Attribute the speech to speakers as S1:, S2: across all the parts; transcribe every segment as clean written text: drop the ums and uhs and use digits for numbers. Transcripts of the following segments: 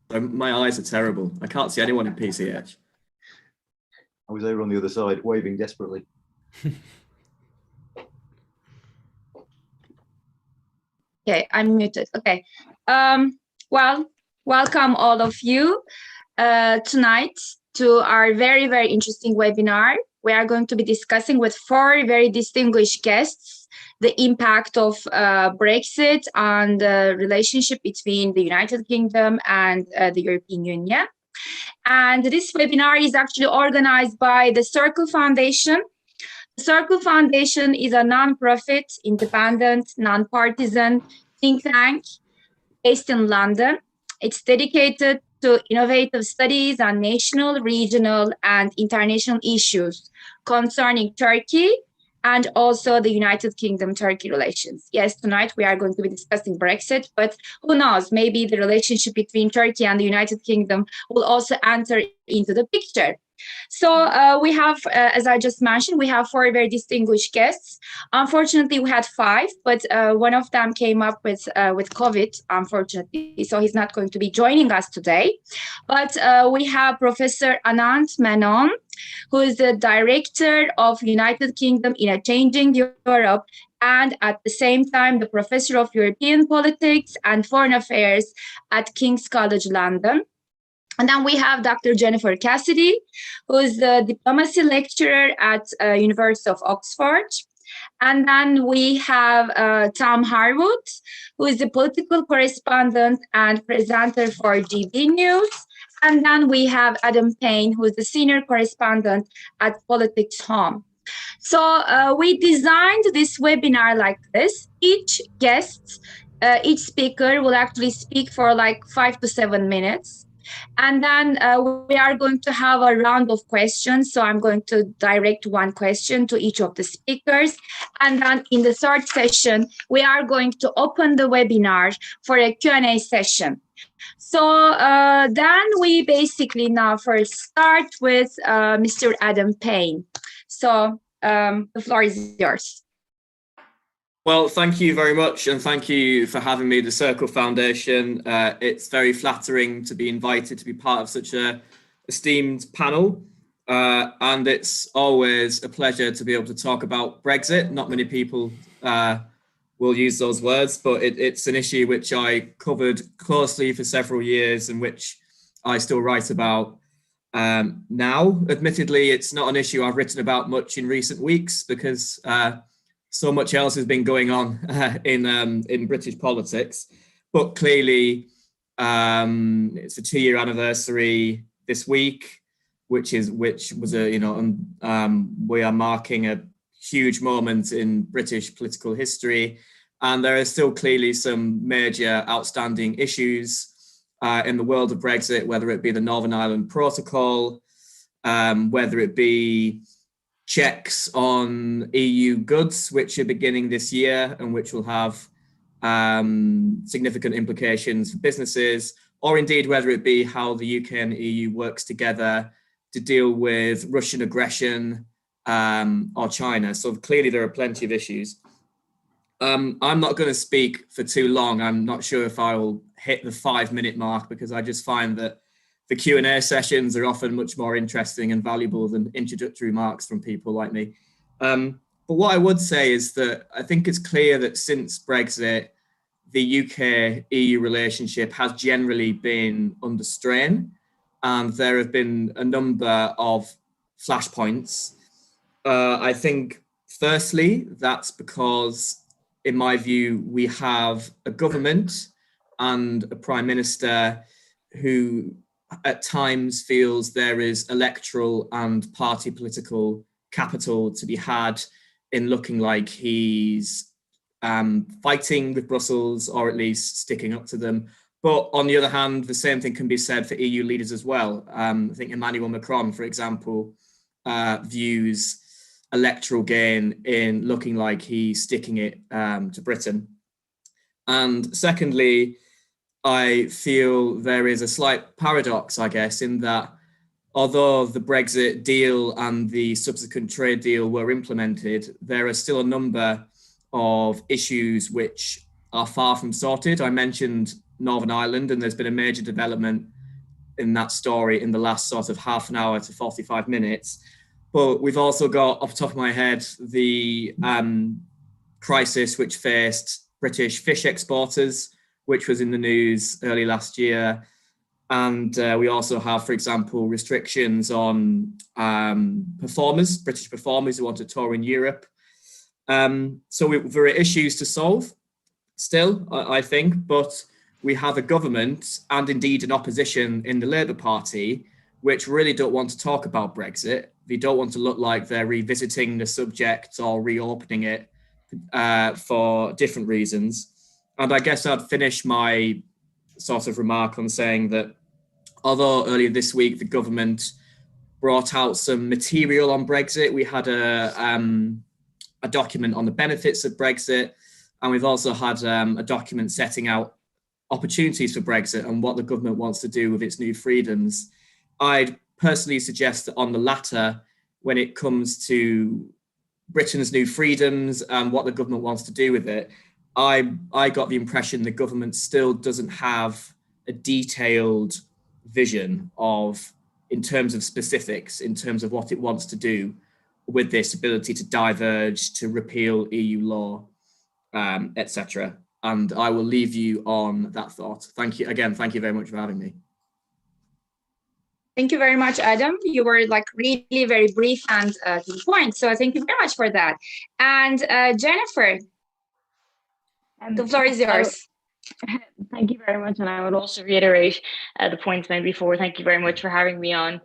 S1: My eyes are terrible. I can't see anyone in PCH.
S2: I was over on the other side, waving desperately.
S3: Okay, I'm muted. Okay. Well, welcome all of you tonight to our very, very interesting webinar. We are going to be discussing with four very distinguished guests the impact of Brexit on the relationship between the United Kingdom and the European Union. And this webinar is actually organized by the Circle Foundation. The Circle Foundation is a non-profit, independent, non-partisan think tank based in London. It's dedicated to innovative studies on national, regional, and international issues concerning Turkey and also the United Kingdom-Turkey relations. Yes, tonight we are going to be discussing Brexit, but who knows, maybe the relationship between Turkey and the United Kingdom will also enter into the picture. So we have, as I just mentioned, we have four very distinguished guests. Unfortunately, we had five, but one of them came up with COVID, unfortunately, so he's not going to be joining us today. But we have Professor Anant Manon, who is the Director of United Kingdom in a Changing Europe, and at the same time, the Professor of European Politics and Foreign Affairs at King's College London. And then we have Dr. Jennifer Cassidy, who is the diplomacy lecturer at University of Oxford. And then we have Tom Harwood, who is the political correspondent and presenter for GB News. And then we have Adam Payne, who is the senior correspondent at PoliticsHome. So we designed this webinar like this. Each guest, each speaker will actually speak for like 5 to 7 minutes. And then we are going to have a round of questions. So I'm going to direct one question to each of the speakers. And then in the third session, we are going to open the webinar for a Q&A session. So then we basically now first start with Mr. Adam Payne. So the floor is yours.
S1: Well, thank you very much, and thank you for having me, the Circle Foundation. It's very flattering to be invited to be part of such a esteemed panel, and it's always a pleasure to be able to talk about Brexit. Not many people will use those words, but it's an issue which I covered closely for several years and which I still write about now. Admittedly, it's not an issue I've written about much in recent weeks because so much else has been going on in British politics, but clearly it's a 2-year anniversary this week, which was we are marking a huge moment in British political history, and there are still clearly some major outstanding issues in the world of Brexit, whether it be the Northern Ireland Protocol, whether it be checks on EU goods, which are beginning this year and which will have significant implications for businesses, or indeed whether it be how the UK and the EU works together to deal with Russian aggression or China. So clearly there are plenty of issues. I'm not going to speak for too long. I'm not sure if I will hit the 5-minute mark because I just find that the Q&A sessions are often much more interesting and valuable than introductory remarks from people like me. But what I would say is that I think it's clear that since Brexit, the UK-EU relationship has generally been under strain, and there have been a number of flashpoints. I think, firstly, that's because, in my view, we have a government and a prime minister who at times feels there is electoral and party political capital to be had in looking like he's fighting with Brussels or at least sticking up to them. But on the other hand, the same thing can be said for EU leaders as well. I think Emmanuel Macron, for example, views electoral gain in looking like he's sticking it to Britain. And secondly, I feel there is a slight paradox, I guess, in that although the Brexit deal and the subsequent trade deal were implemented, there are still a number of issues which are far from sorted. I mentioned Northern Ireland, and there's been a major development in that story in the last sort of half an hour to 45 minutes. But we've also got, off the top of my head, the crisis which faced British fish exporters, which was in the news early last year. And we also have, for example, restrictions on British performers who want to tour in Europe. So there are issues to solve still, I think, but we have a government and indeed an opposition in the Labour Party which really don't want to talk about Brexit. They don't want to look like they're revisiting the subject or reopening it for different reasons. And I guess I'd finish my sort of remark on saying that although earlier this week the government brought out some material on Brexit, we had a document on the benefits of Brexit, and we've also had a document setting out opportunities for Brexit and what the government wants to do with its new freedoms. I'd personally suggest that on the latter, when it comes to Britain's new freedoms and what the government wants to do with it, I got the impression the government still doesn't have a detailed vision of, in terms of specifics, in terms of what it wants to do with this ability to diverge, to repeal EU law, etc. And I will leave you on that thought. Thank you again. Thank you very much for having me.
S3: Thank you very much, Adam. You were like really very brief and to the point. So thank you very much for that. And Jennifer, the floor is yours.
S4: Thank you very much. And I would also reiterate the points made before. Thank you very much for having me on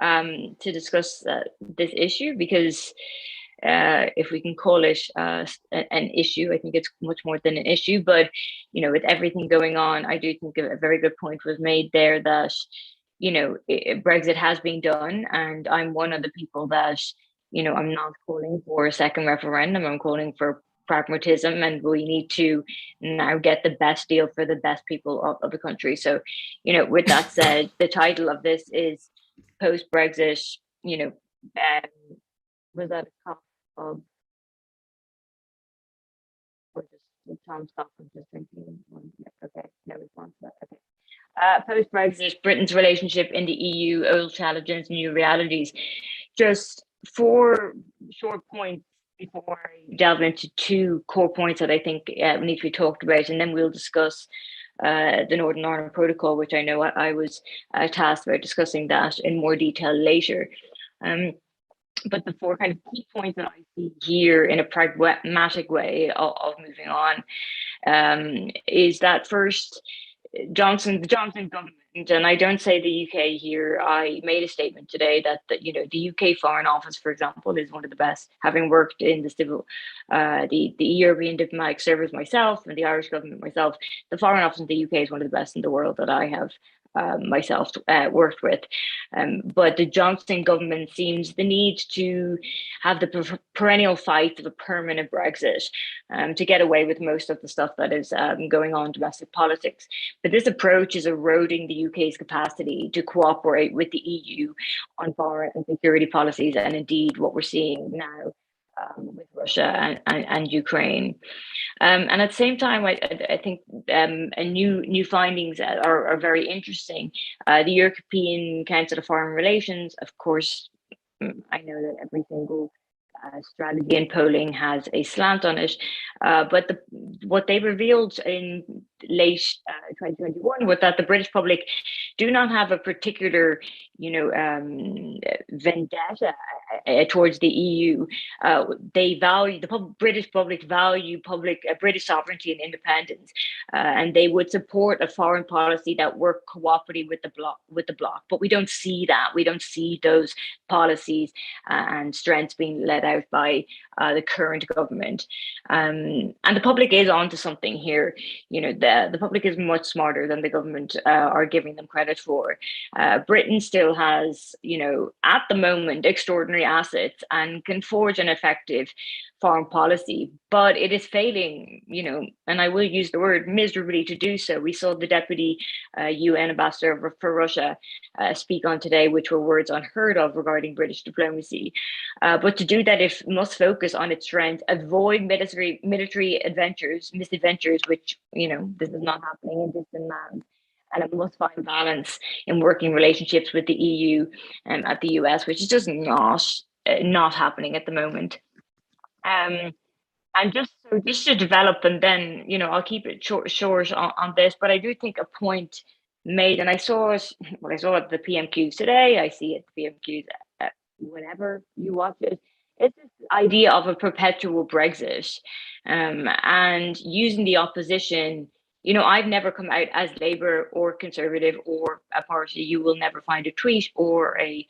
S4: to discuss this issue, because if we can call it an issue, I think it's much more than an issue. But, you know, with everything going on, I do think a very good point was made there that, you know, Brexit has been done. And I'm one of the people that, you know, I'm not calling for a second referendum. I'm calling for pragmatism, and we need to now get the best deal for the best people of the country. So, you know, with that said, the title of this is Post Brexit, you know, was that a cop of, or just Tom stop and just thinking, okay, no response to that, okay. Post Brexit, Britain's relationship in the EU, old challenges, new realities. Just 4 short points before I delve into 2 core points that I think need to be talked about, and then we'll discuss the Northern Ireland Protocol, which I know I was tasked about discussing that in more detail later. But the 4 kind of key points that I see here in a pragmatic way of moving on is that first, the Johnson government, and I don't say the UK here. I made a statement today that you know, the UK Foreign Office, for example, is one of the best. Having worked in the civil, the European diplomatic service myself and the Irish government myself, the Foreign Office in the UK is one of the best in the world that I have myself worked with. But the Johnson government seems the need to have the perennial fight of a permanent Brexit to get away with most of the stuff that is going on in domestic politics. But this approach is eroding the UK's capacity to cooperate with the EU on foreign and security policies, and indeed what we're seeing now with Russia and Ukraine. And at the same time, I think new findings are very interesting. The European Council of Foreign Relations, of course, I know that every single strategy and polling has a slant on it, but what they revealed in late 2021 was that the British public do not have a particular, you know, vendetta towards the EU. They value, British public value British sovereignty and independence, and they would support a foreign policy that worked cooperatively with the bloc. But we don't see that. We don't see those policies and strengths being led out by the current government. And the public is onto something here. You know, the public is much smarter than the government are giving them credit for. Britain still has, you know, at the moment, extraordinary assets and can forge an effective foreign policy, but it is failing, you know, and I will use the word miserably to do so. We saw the deputy UN ambassador for Russia speak on today, which were words unheard of regarding British diplomacy. But to do that, it must focus on its strength, avoid misadventures, which, you know, this is not happening in distant lands. and it must find balance in working relationships with the EU and at the US, which is just not happening at the moment. And just to develop, and then I'll keep it short on this, but I do think a point made, and I saw it at the PMQs today. I see it at the PMQs whenever you watch it. It's this idea of a perpetual Brexit, and using the opposition. I've never come out as Labour or Conservative or a party. You will never find a tweet or a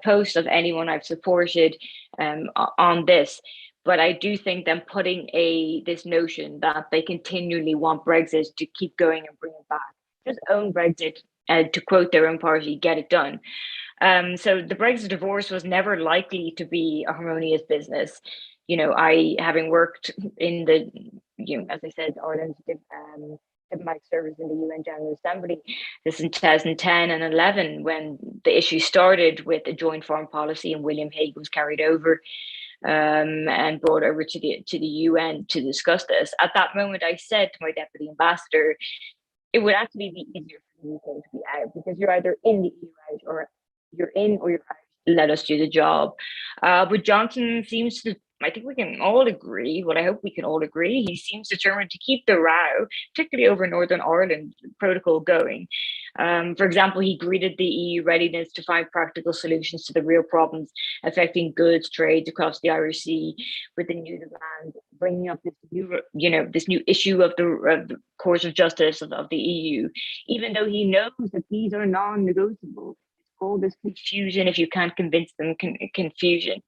S4: post of anyone I've supported on this. But I do think them putting this notion that they continually want Brexit to keep going and bring it back. Just own Brexit, to quote their own party, get it done. So the Brexit divorce was never likely to be a harmonious business. I, having worked in the, as I said, Ireland's diplomatic service in the UN General Assembly, this in 2010 and 11, when the issue started with a joint foreign policy and William Hague was carried over and brought over to the UN to discuss this. At that moment, I said to my deputy ambassador, it would actually be easier for the UK to be out, because you're either in the EU out, or you're in or you're out. Let us do the job. But Johnson seems to, I think we can all agree, well, I hope we can all agree, he seems determined to keep the row, particularly over Northern Ireland protocol, going. For example, he greeted the EU readiness to find practical solutions to the real problems affecting goods trades across the Irish Sea, with the new demand, bringing up this new issue of the Court of Justice of the EU, even though he knows that these are non-negotiable. All this confusion, if you can't convince them, confusion.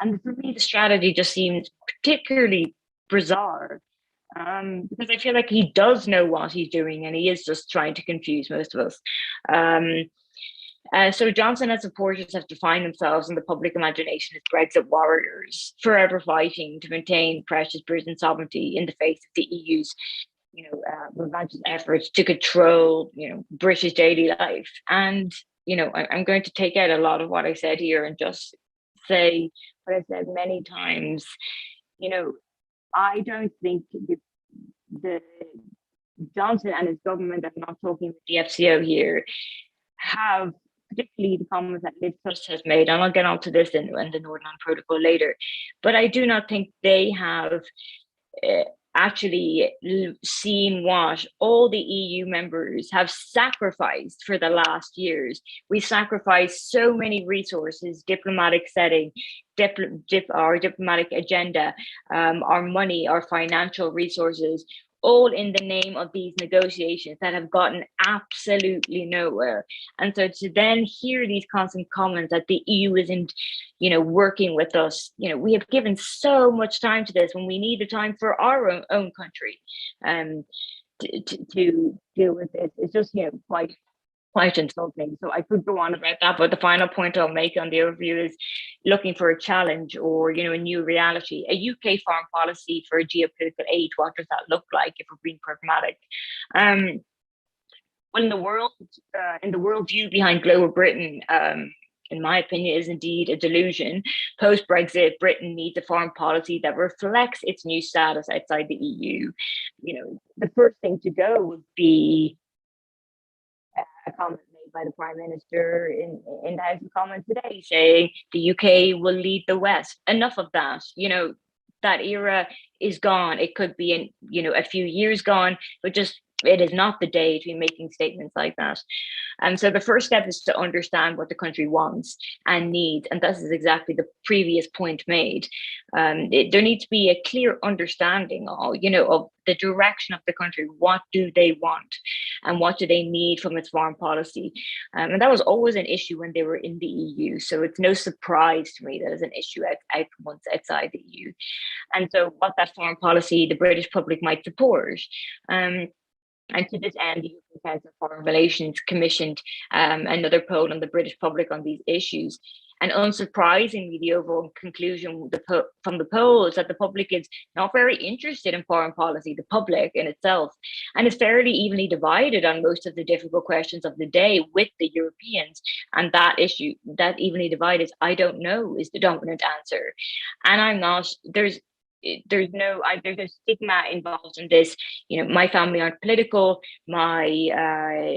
S4: And for me, the strategy just seems particularly bizarre, because I feel like he does know what he's doing, and he is just trying to confuse most of us. So Johnson and supporters have defined themselves in the public imagination as Brexit warriors, forever fighting to maintain precious Britain sovereignty in the face of the EU's relentless efforts to control British daily life. And I'm going to take out a lot of what I said here and just say what I've said many times. I don't think the Johnson and his government, I'm not talking with the FCO here, have, particularly the comments that Liz Truss has made, and I'll get onto this in the Northern Ireland Protocol later, but I do not think they have actually seen what all the EU members have sacrificed for the last years. We sacrificed so many resources, diplomatic setting, our diplomatic agenda, our money, our financial resources, all in the name of these negotiations that have gotten absolutely nowhere. And so to then hear these constant comments that the EU isn't, working with us, we have given so much time to this when we need the time for our own country to deal with this. It's just, quite insulting. So I could go on about that, but the final point I'll make on the overview is looking for a challenge or, a new reality. A UK foreign policy for a geopolitical age, what does that look like if we're being pragmatic? When the world view behind global Britain, in my opinion, is indeed a delusion. Post Brexit, Britain needs a foreign policy that reflects its new status outside the EU. The first thing to go would be a comment made by the Prime Minister in the House of Commons today, saying the UK will lead the West. Enough of that. That era is gone. It could be a few years gone, but just it is not the day to be making statements like that. And so the first step is to understand what the country wants and needs. And this is exactly the previous point made. There needs to be a clear understanding of the direction of the country. What do they want? And what do they need from its foreign policy? And that was always an issue when they were in the EU. So it's no surprise to me that it's an issue once outside the EU. And so what that foreign policy the British public might support. And to this end, the European Council of Foreign Relations commissioned another poll on the British public on these issues. And unsurprisingly, the overall conclusion from the poll is that the public is not very interested in foreign policy, the public in itself, and is fairly evenly divided on most of the difficult questions of the day with the Europeans. And that issue, that evenly divided, I don't know, is the dominant answer. And there's no stigma involved in this. My family aren't political. My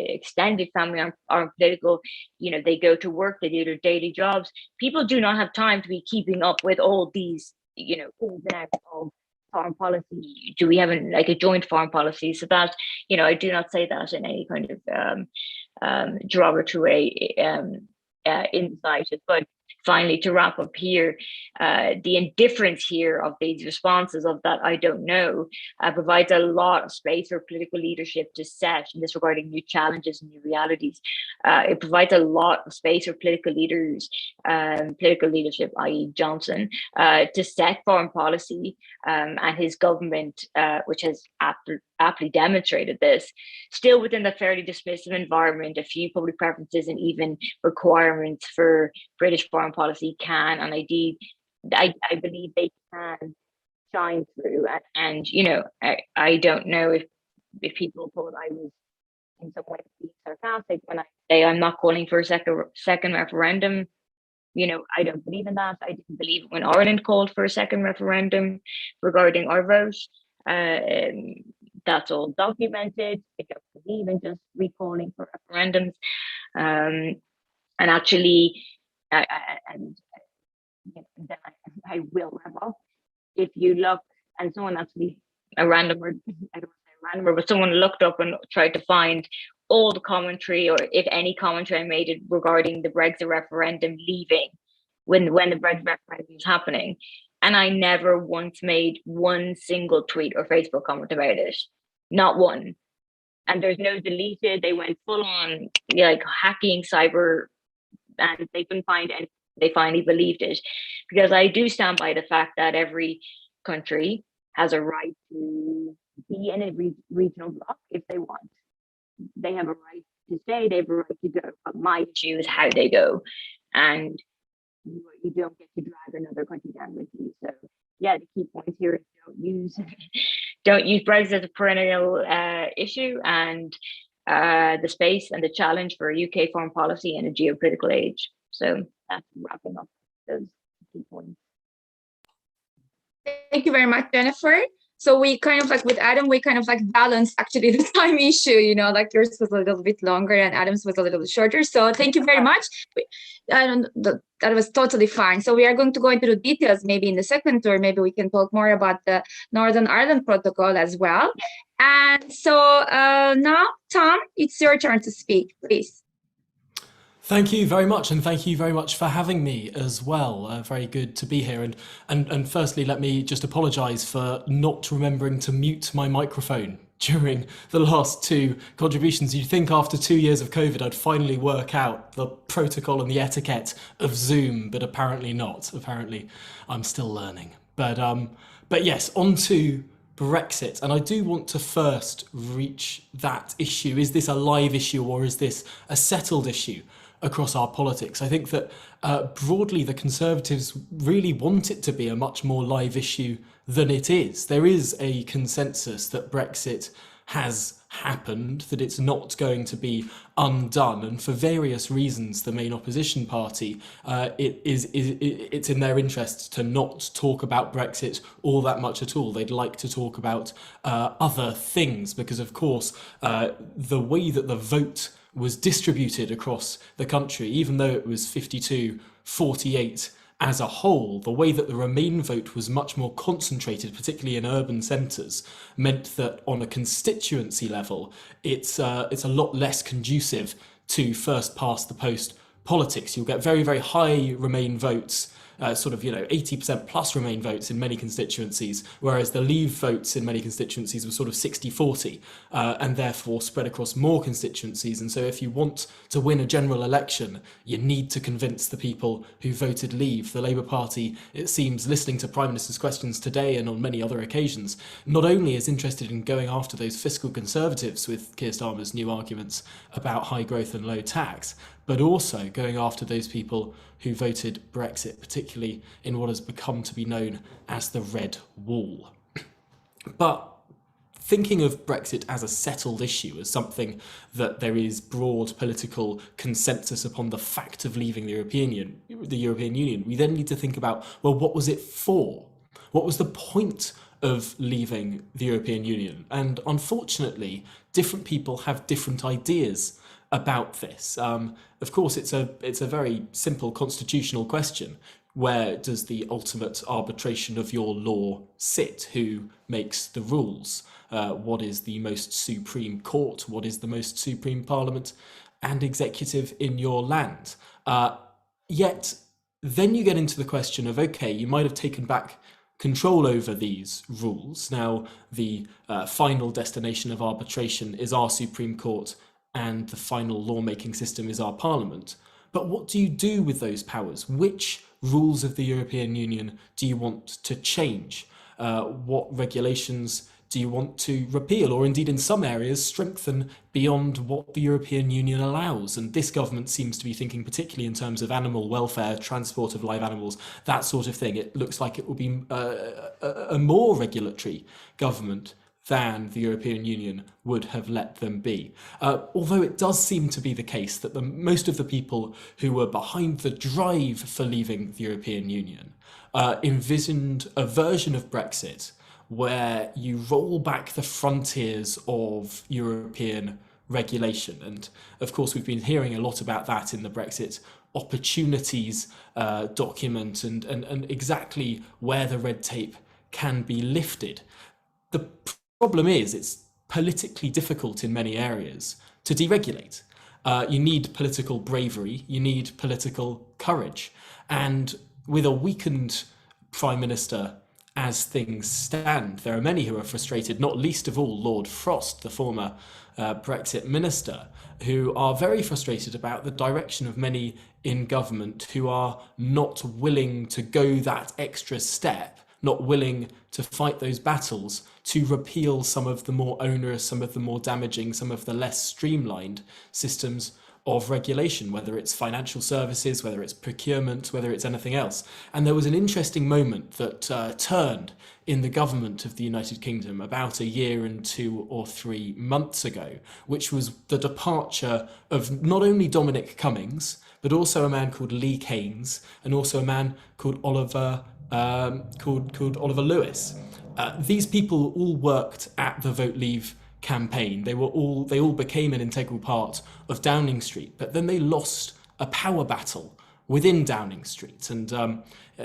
S4: extended family aren't political. They go to work, they do their daily jobs. People do not have time to be keeping up with all these, ins and outs of foreign policy. Do we have a joint foreign policy? So that, I do not say that in any kind of derogatory insight. But finally, to wrap up here, the indifference here of these responses of that I don't know provides a lot of space for political leadership to set in this regarding new challenges and new realities. It provides a lot of space for political leaders, political leadership, i.e. Johnson, to set foreign policy, and his government, which has aptly demonstrated this, still within the fairly dismissive environment. A few public preferences and even requirements for British foreign policy can, and indeed, I believe they can shine through. And I don't know if people thought I was in some way being sarcastic when I say I'm not calling for a second referendum. I don't believe in that. I didn't believe it when Ireland called for a second referendum regarding our vote. That's all documented. I don't believe in just recalling for referendums. And actually, then I will wrap up. If you look, and someone actually, I don't want to say random, but someone looked up and tried to find all the commentary, or if any commentary I made regarding the Brexit referendum leaving when the Brexit referendum was happening. And I never once made one single tweet or Facebook comment about it. Not one. And there's no deleted. They went full on hacking cyber, and they couldn't find any. They finally believed it, because I do stand by the fact that every country has a right to be in a regional bloc if they want. They have a right to stay, they have a right to go, but my issue is how they go. And you don't get to drag another country down with you. So yeah, the key point here is don't use Brexit as a perennial issue, and the space and the challenge for UK foreign policy in a geopolitical age. So that's wrapping up those key points.
S3: Thank you very much, Jennifer. So we kind of with Adam, we kind of balanced actually the time issue, yours was a little bit longer and Adam's was a little shorter. So thank you very much. That was totally fine. So we are going to go into the details maybe in the second tour. Maybe we can talk more about the Northern Ireland Protocol as well. And so now, Tom, it's your turn to speak, please.
S5: Thank you very much, and thank you very much for having me as well. Very good to be here. And firstly, let me just apologise for not remembering to mute my microphone during the last two contributions. You'd think after 2 years of COVID, I'd finally work out the protocol and the etiquette of Zoom, but apparently not. Apparently, I'm still learning. But yes, on to Brexit. And I do want to first reach that issue. Is this a live issue, or is this a settled issue across our politics? I think that broadly the Conservatives really want it to be a much more live issue than it is. There is a consensus that Brexit has happened, that it's not going to be undone, and for various reasons the main opposition party, it's in their interest to not talk about Brexit all that much at all. They'd like to talk about other things, because of course the way that the vote was distributed across the country, even though it was 52-48 as a whole, the way that the Remain vote was much more concentrated, particularly in urban centres, meant that on a constituency level, it's a lot less conducive to first past the post politics. You'll get very, very high Remain votes, 80% plus Remain votes in many constituencies, whereas the Leave votes in many constituencies were sort of 60-40, and therefore spread across more constituencies. And so if you want to win a general election, you need to convince the people who voted Leave. The Labour Party, it seems, listening to Prime Minister's questions today and on many other occasions, not only is interested in going after those fiscal Conservatives with Keir Starmer's new arguments about high growth and low tax, but also going after those people who voted Brexit, particularly in what has become to be known as the Red Wall. But thinking of Brexit as a settled issue, as something that there is broad political consensus upon the fact of leaving the European Union, we then need to think about, well, what was it for? What was the point of leaving the European Union? And unfortunately, different people have different ideas about this. Of course, it's a very simple constitutional question. Where does the ultimate arbitration of your law sit? Who makes the rules? What is the most supreme court? What is the most supreme parliament and executive in your land? Yet, then you get into the question of, okay, you might have taken back control over these rules. Now, the final destination of arbitration is our Supreme Court, and the final lawmaking system is our parliament. But what do you do with those powers? Which rules of the European Union do you want to change? What regulations do you want to repeal, or indeed in some areas strengthen beyond what the European Union allows? And this government seems to be thinking particularly in terms of animal welfare, transport of live animals, that sort of thing. It looks like it will be a more regulatory government than the European Union would have let them be. Although it does seem to be the case that most of the people who were behind the drive for leaving the European Union envisioned a version of Brexit where you roll back the frontiers of European regulation. And of course, we've been hearing a lot about that in the Brexit opportunities document and exactly where the red tape can be lifted. The problem is it's politically difficult in many areas to deregulate. You need political bravery, you need political courage. And with a weakened Prime Minister as things stand, there are many who are frustrated, not least of all Lord Frost, the former Brexit minister, who are very frustrated about the direction of many in government who are not willing to go that extra step, not willing to fight those battles to repeal some of the more onerous, some of the more damaging, some of the less streamlined systems of regulation, whether it's financial services, whether it's procurement, whether it's anything else. And there was an interesting moment that turned in the government of the United Kingdom about a year and 2 or 3 months ago, which was the departure of not only Dominic Cummings, but also a man called Lee Keynes, and also a man called Oliver Lewis. These people all worked at the Vote Leave campaign. They all became an integral part of Downing Street, but then they lost a power battle within Downing Street. And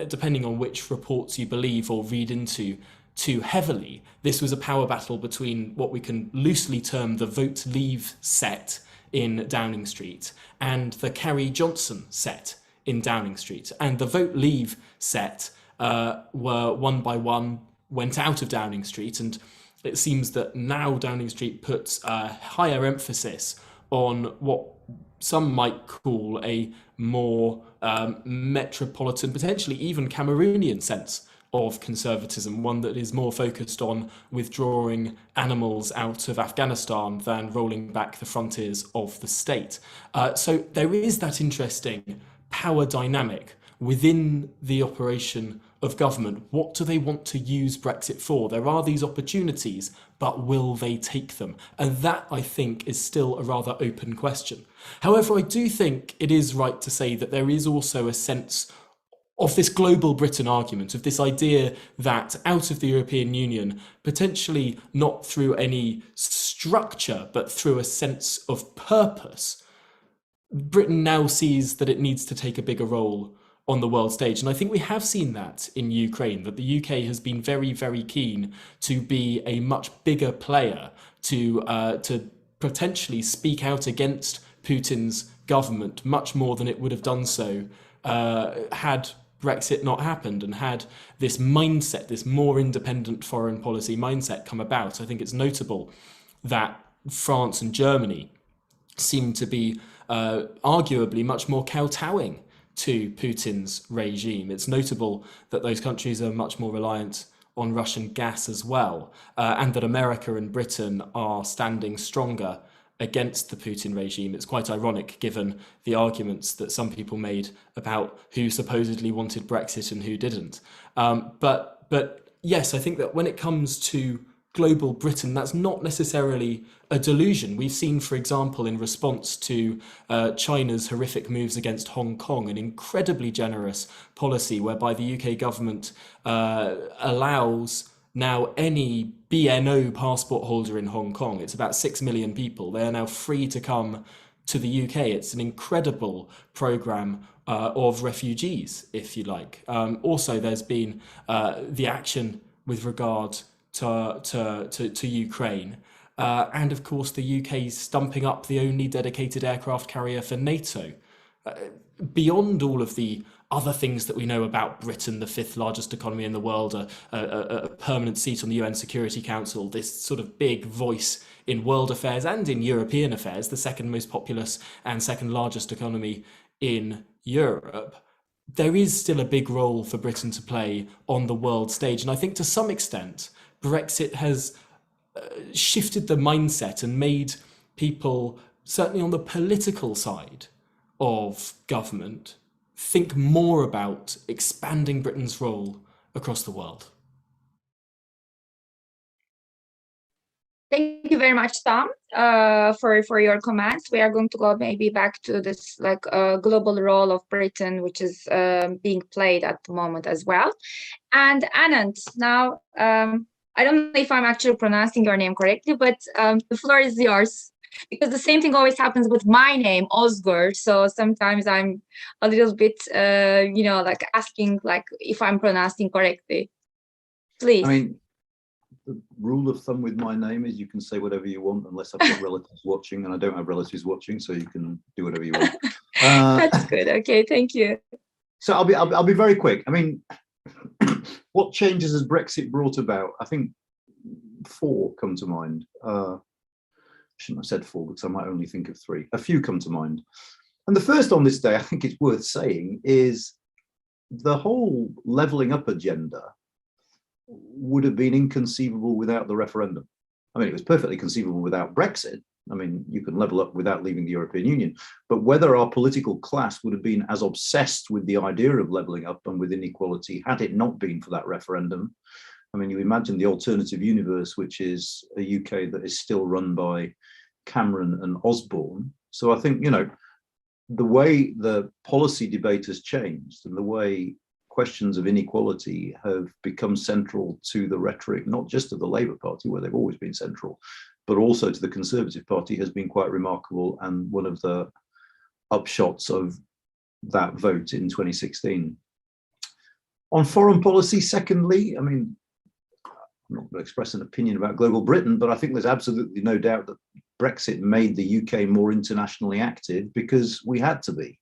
S5: depending on which reports you believe or read into too heavily, this was a power battle between what we can loosely term the Vote Leave set in Downing Street and the Carrie Johnson set in Downing Street. And the Vote Leave set were one by one went out of Downing Street, and it seems that now Downing Street puts a higher emphasis on what some might call a more metropolitan, potentially even Cameroonian sense of conservatism, one that is more focused on withdrawing animals out of Afghanistan than rolling back the frontiers of the state. So there is that interesting power dynamic within the operation of government. What do they want to use Brexit for? There are these opportunities, but will they take them? And that, I think, is still a rather open question. However, I do think it is right to say that there is also a sense of this global Britain argument, of this idea that out of the European Union, potentially not through any structure, but through a sense of purpose, Britain now sees that it needs to take a bigger role on the world stage. And I think we have seen that in Ukraine, that the UK has been very, very keen to be a much bigger player, to potentially speak out against Putin's government much more than it would have done so had Brexit not happened, and had this mindset, this more independent foreign policy mindset come about. I think it's notable that France and Germany seem to be arguably much more kowtowing to Putin's regime. It's notable that those countries are much more reliant on Russian gas as well, and that America and Britain are standing stronger against the Putin regime. It's quite ironic given the arguments that some people made about who supposedly wanted Brexit and who didn't. But yes, I think that when it comes to global Britain, that's not necessarily a delusion. We've seen, for example, in response to China's horrific moves against Hong Kong, an incredibly generous policy whereby the UK government allows now any BNO passport holder in Hong Kong, it's about 6 million people, they are now free to come to the UK. It's an incredible programme of refugees, if you like. Also, there's been the action with regard to Ukraine. And of course, the UK's stumping up the only dedicated aircraft carrier for NATO. Beyond all of the other things that we know about Britain, the fifth largest economy in the world, a permanent seat on the UN Security Council, this sort of big voice in world affairs and in European affairs, the second most populous and second largest economy in Europe, there is still a big role for Britain to play on the world stage. And I think to some extent, Brexit has shifted the mindset and made people, certainly on the political side of government, think more about expanding Britain's role across the world.
S3: Thank you very much, Tom, for your comments. We are going to go maybe back to this global role of Britain, which is being played at the moment as well. And Anand, now, I don't know if I'm actually pronouncing your name correctly, but the floor is yours. Because the same thing always happens with my name, Ozgur. So sometimes I'm a little bit, asking if I'm pronouncing correctly. Please.
S2: I mean, the rule of thumb with my name is you can say whatever you want unless I've got relatives watching, and I don't have relatives watching, so you can do whatever you want.
S3: That's good. Okay, thank you.
S2: So I'll be very quick. I mean, what changes has Brexit brought about? I think 4 come to mind. Shouldn't have said 4 because I might only think of 3. A few come to mind. And the first on this day, I think it's worth saying, is the whole levelling up agenda would have been inconceivable without the referendum. I mean, it was perfectly conceivable without Brexit. I mean, you can level up without leaving the European Union. But whether our political class would have been as obsessed with the idea of levelling up and with inequality had it not been for that referendum. I mean, you imagine the alternative universe, which is a UK that is still run by Cameron and Osborne. So I think, the way the policy debate has changed and the way questions of inequality have become central to the rhetoric, not just of the Labour Party, where they've always been central, but also to the Conservative Party, has been quite remarkable, and one of the upshots of that vote in 2016. On foreign policy, secondly, I mean, I'm not going to express an opinion about global Britain, but I think there's absolutely no doubt that Brexit made the UK more internationally active because we had to be.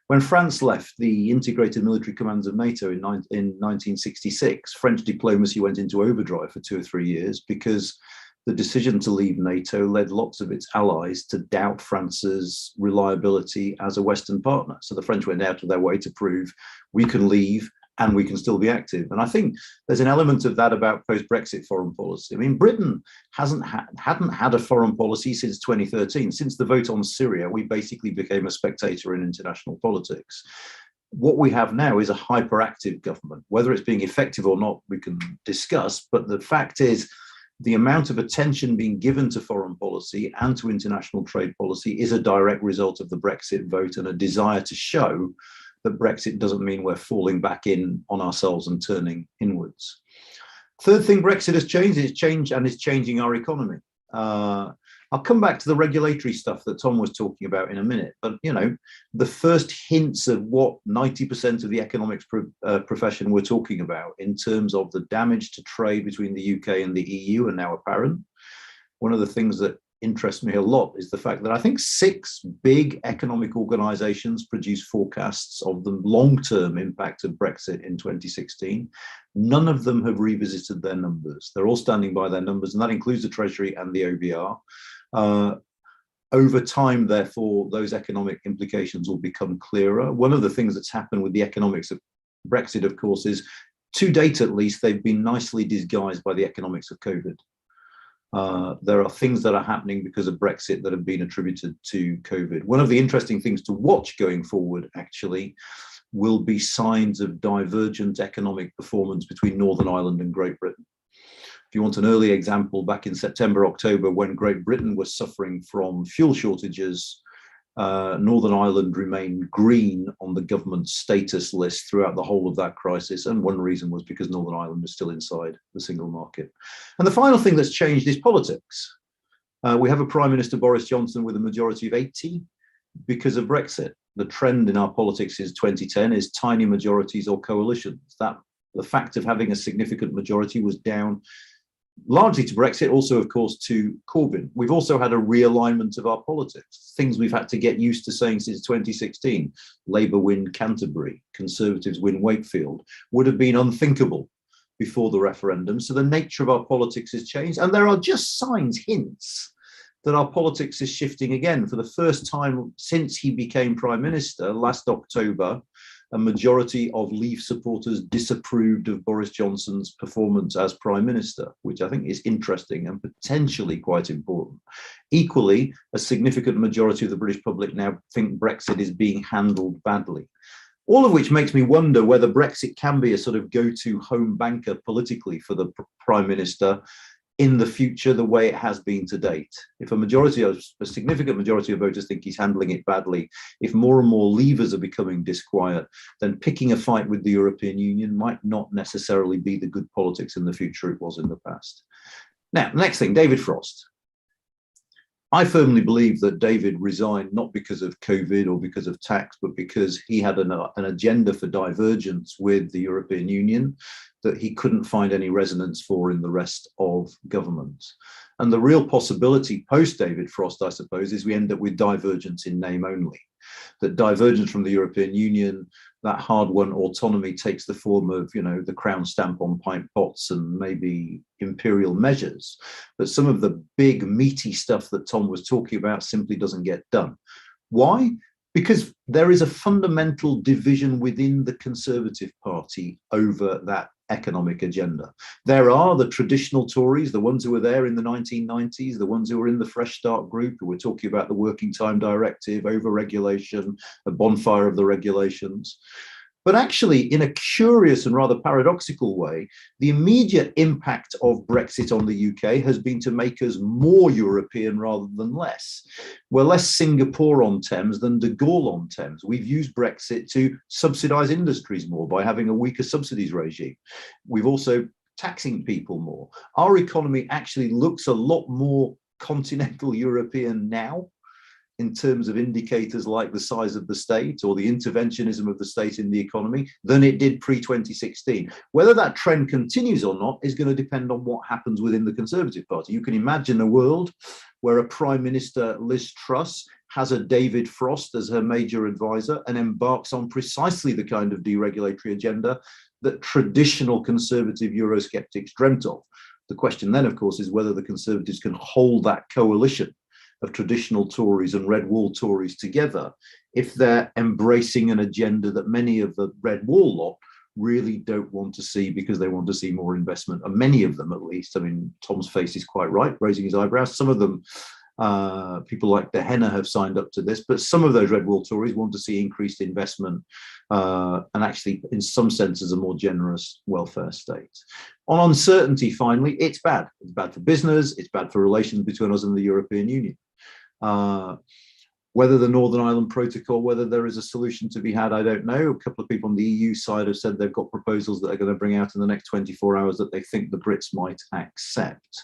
S2: When France left the integrated military commands of NATO in 1966, French diplomacy went into overdrive for 2 or 3 years because the decision to leave NATO led lots of its allies to doubt France's reliability as a Western partner. So the French went out of their way to prove we can leave and we can still be active. And I think there's an element of that about post-Brexit foreign policy. I mean, Britain hadn't had a foreign policy since 2013. Since the vote on Syria, we basically became a spectator in international politics. What we have now is a hyperactive government. Whether it's being effective or not, we can discuss. But the fact is, the amount of attention being given to foreign policy and to international trade policy is a direct result of the Brexit vote and a desire to show that Brexit doesn't mean we're falling back in on ourselves and turning inwards. Third thing Brexit has changed is changing our economy. I'll come back to the regulatory stuff that Tom was talking about in a minute, but the first hints of what 90% of the economics profession were talking about in terms of the damage to trade between the UK and the EU are now apparent. One of the things that interests me a lot is the fact that I think 6 big economic organizations produced forecasts of the long-term impact of Brexit in 2016. None of them have revisited their numbers. They're all standing by their numbers, and that includes the Treasury and the OBR. Over time, therefore, those economic implications will become clearer. One of the things that's happened with the economics of Brexit, of course, is to date, at least, they've been nicely disguised by the economics of COVID. There are things that are happening because of Brexit that have been attributed to COVID. One of the interesting things to watch going forward, actually, will be signs of divergent economic performance between Northern Ireland and Great Britain. If you want an early example, back in September, October, when Great Britain was suffering from fuel shortages, Northern Ireland remained green on the government status list throughout the whole of that crisis. And one reason was because Northern Ireland was still inside the single market. And the final thing that's changed is politics. We have a Prime Minister, Boris Johnson, with a majority of 80 because of Brexit. The trend in our politics since 2010 is tiny majorities or coalitions. That the fact of having a significant majority was down largely to Brexit, also, of course, to Corbyn. We've also had a realignment of our politics, things we've had to get used to saying since 2016. Labour win Canterbury, Conservatives win Wakefield, would have been unthinkable before the referendum. So the nature of our politics has changed. And there are just signs, hints, that our politics is shifting again. For the first time since he became Prime Minister last October, a majority of Leave supporters disapproved of Boris Johnson's performance as Prime Minister, which I think is interesting and potentially quite important. Equally, a significant majority of the British public now think Brexit is being handled badly. All of which makes me wonder whether Brexit can be a sort of go-to home banker politically for the Prime Minister in the future, the way it has been to date. If a significant majority of voters think he's handling it badly, if more and more leavers are becoming disquiet, then picking a fight with the European Union might not necessarily be the good politics in the future it was in the past. Now, next thing, David Frost. I firmly believe that David resigned not because of COVID or because of tax, but because he had an agenda for divergence with the European Union that he couldn't find any resonance for in the rest of government. And the real possibility post David Frost, I suppose, is we end up with divergence in name only. That divergence from the European Union, that hard-won autonomy takes the form of, the crown stamp on pint pots and maybe imperial measures. But some of the big meaty stuff that Tom was talking about simply doesn't get done. Why? Because there is a fundamental division within the Conservative Party over that economic agenda. There are the traditional Tories, the ones who were there in the 1990s, the ones who were in the Fresh Start group, who were talking about the Working Time Directive, over-regulation, a bonfire of the regulations. But actually, in a curious and rather paradoxical way, the immediate impact of Brexit on the UK has been to make us more European rather than less. We're less Singapore-on-Thames than de Gaulle-on-Thames. We've used Brexit to subsidise industries more by having a weaker subsidies regime. We've also taxing people more. Our economy actually looks a lot more continental European now, in terms of indicators like the size of the state or the interventionism of the state in the economy, than it did pre-2016. Whether that trend continues or not is going to depend on what happens within the Conservative Party. You can imagine a world where a Prime Minister, Liz Truss, has a David Frost as her major advisor and embarks on precisely the kind of deregulatory agenda that traditional Conservative Eurosceptics dreamt of. The question then, of course, is whether the Conservatives can hold that coalition of traditional Tories and Red Wall Tories together if they're embracing an agenda that many of the Red Wall lot really don't want to see, because they want to see more investment. And many of them, at least, I mean, Tom's face is quite right, raising his eyebrows. Some of them, people like De Henna have signed up to this, but some of those Red Wall Tories want to see increased investment and actually, in some senses, a more generous welfare state. On uncertainty, finally, it's bad. It's bad for business. It's bad for relations between us and the European Union. Whether the Northern Ireland Protocol, whether there is a solution to be had, I don't know. A couple of people on the EU side have said they've got proposals that they're going to bring out in the next 24 hours that they think the Brits might accept.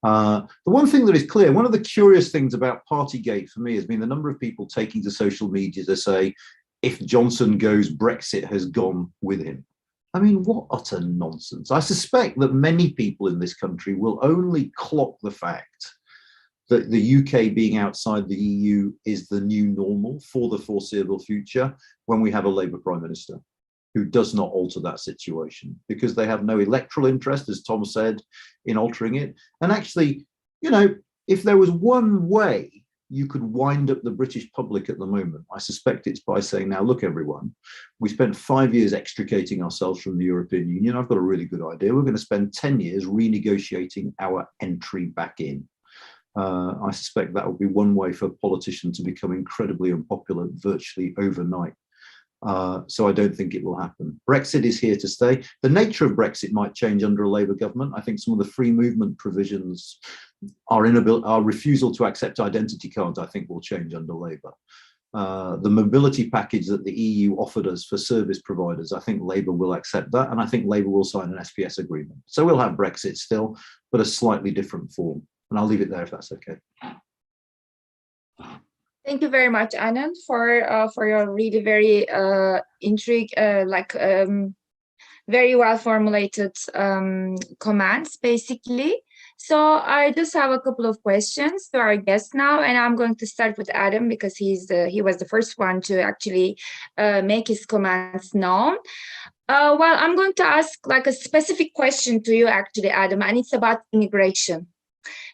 S2: The one thing that is clear, one of the curious things about Partygate for me has been the number of people taking to social media to say, if Johnson goes, Brexit has gone with him. I mean, what utter nonsense. I suspect that many people in this country will only clock the fact that the UK being outside the EU is the new normal for the foreseeable future when we have a Labour Prime Minister who does not alter that situation, because they have no electoral interest, as Tom said, in altering it. And actually, if there was one way you could wind up the British public at the moment, I suspect it's by saying, now, look, everyone, we spent 5 years extricating ourselves from the European Union. I've got a really good idea. We're going to spend 10 years renegotiating our entry back in. I suspect that would be one way for politicians to become incredibly unpopular virtually overnight. So I don't think it will happen. Brexit is here to stay. The nature of Brexit might change under a Labour government. I think some of the free movement provisions, our refusal to accept identity cards, I think will change under Labour. The mobility package that the EU offered us for service providers, I think Labour will accept that, and I think Labour will sign an SPS agreement. So we'll have Brexit still, but a slightly different form. And I'll leave it there if that's okay.
S3: Thank you very much, Anand, for your really very very well formulated comments, basically. So I just have a couple of questions to our guests now, and I'm going to start with Adam because he was the first one to actually make his comments known. Well, I'm going to ask like a specific question to you, actually, Adam, and it's about immigration.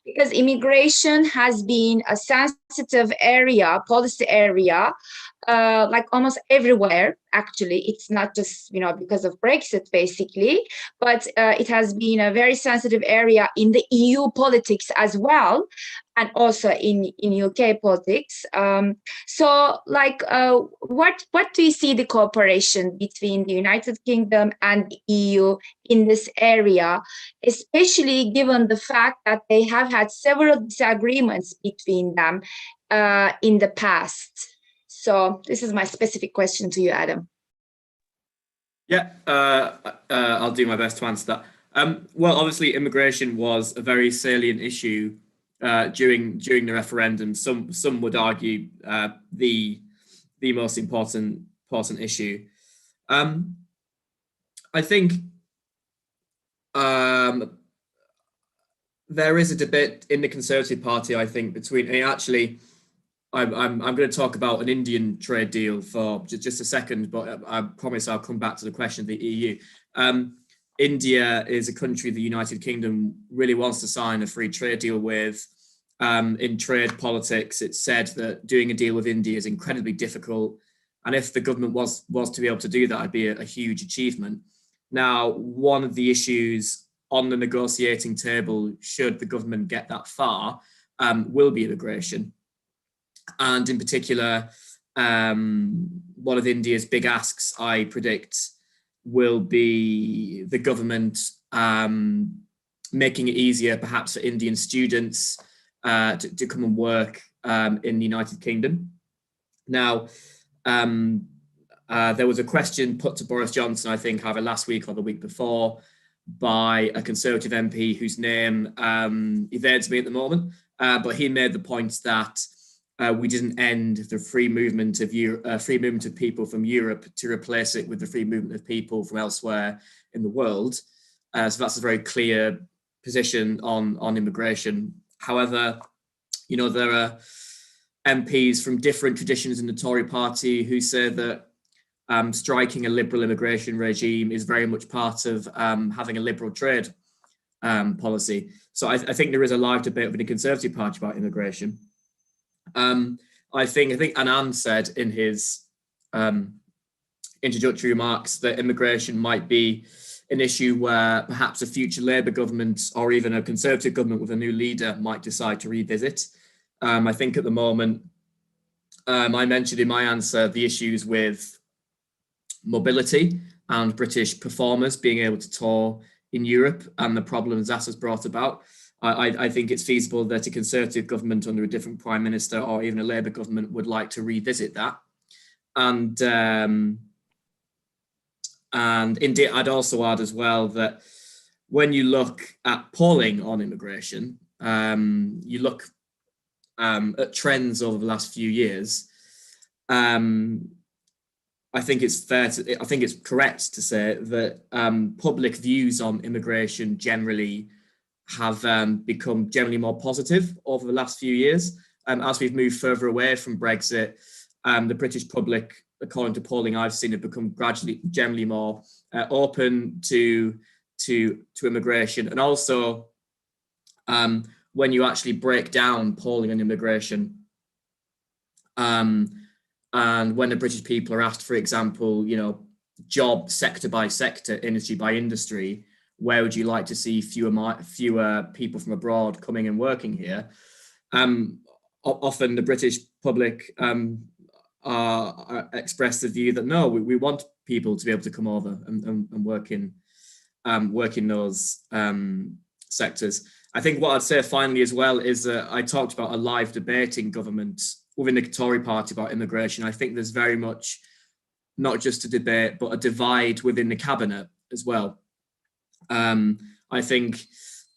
S3: Because immigration has been a sensitive area, policy area, like almost everywhere, actually. It's not just, because of Brexit, basically, but it has been a very sensitive area in the EU politics as well, and also in UK politics. So, like, what do you see the cooperation between the United Kingdom and the EU in this area, especially given the fact that they have had several disagreements between them in the past? So this is my specific question to you, Adam.
S1: Yeah, I'll do my best to answer that. Well, obviously, immigration was a very salient issue during the referendum. Some would argue the most important issue. I think there is a debate in the Conservative Party, I think, between I'm going to talk about an Indian trade deal for just a second, but I promise I'll come back to the question of the EU. India is a country the United Kingdom really wants to sign a free trade deal with. In trade politics, it's said that doing a deal with India is incredibly difficult. And if the government was to be able to do that, it'd be a huge achievement. Now, one of the issues on the negotiating table, should the government get that far, will be immigration. And in particular, one of India's big asks, I predict, will be the government making it easier, perhaps, for Indian students to come and work in the United Kingdom. Now, there was a question put to Boris Johnson, I think, either last week or the week before, by a Conservative MP whose name evades me at the moment, but he made the point that we didn't end the free movement of people from Europe to replace it with the free movement of people from elsewhere in the world. So that's a very clear position on immigration. However, there are MPs from different traditions in the Tory party who say that striking a liberal immigration regime is very much part of having a liberal trade policy. So I think there is a live debate within the Conservative Party about immigration. I think Anand said in his introductory remarks that immigration might be an issue where perhaps a future Labour government or even a Conservative government with a new leader might decide to revisit. I think at the moment, I mentioned in my answer the issues with mobility and British performers being able to tour in Europe and the problems that has brought about. I think it's feasible that a Conservative government under a different Prime Minister or even a Labour government would like to revisit that. And indeed, I'd also add as well that when you look at polling on immigration, you look at trends over the last few years, I think it's correct to say that public views on immigration generally have become generally more positive over the last few years. As we've moved further away from Brexit, the British public, according to polling I've seen, have become generally more open to immigration. And also, when you actually break down polling on immigration, and when the British people are asked, for example, job sector by sector, industry by industry, where would you like to see fewer people from abroad coming and working here? Often the British public expressed the view that no, we want people to be able to come over and work in those sectors. I think what I'd say finally as well is that I talked about a live debate in government within the Tory party about immigration. I think there's very much not just a debate, but a divide within the cabinet as well. I think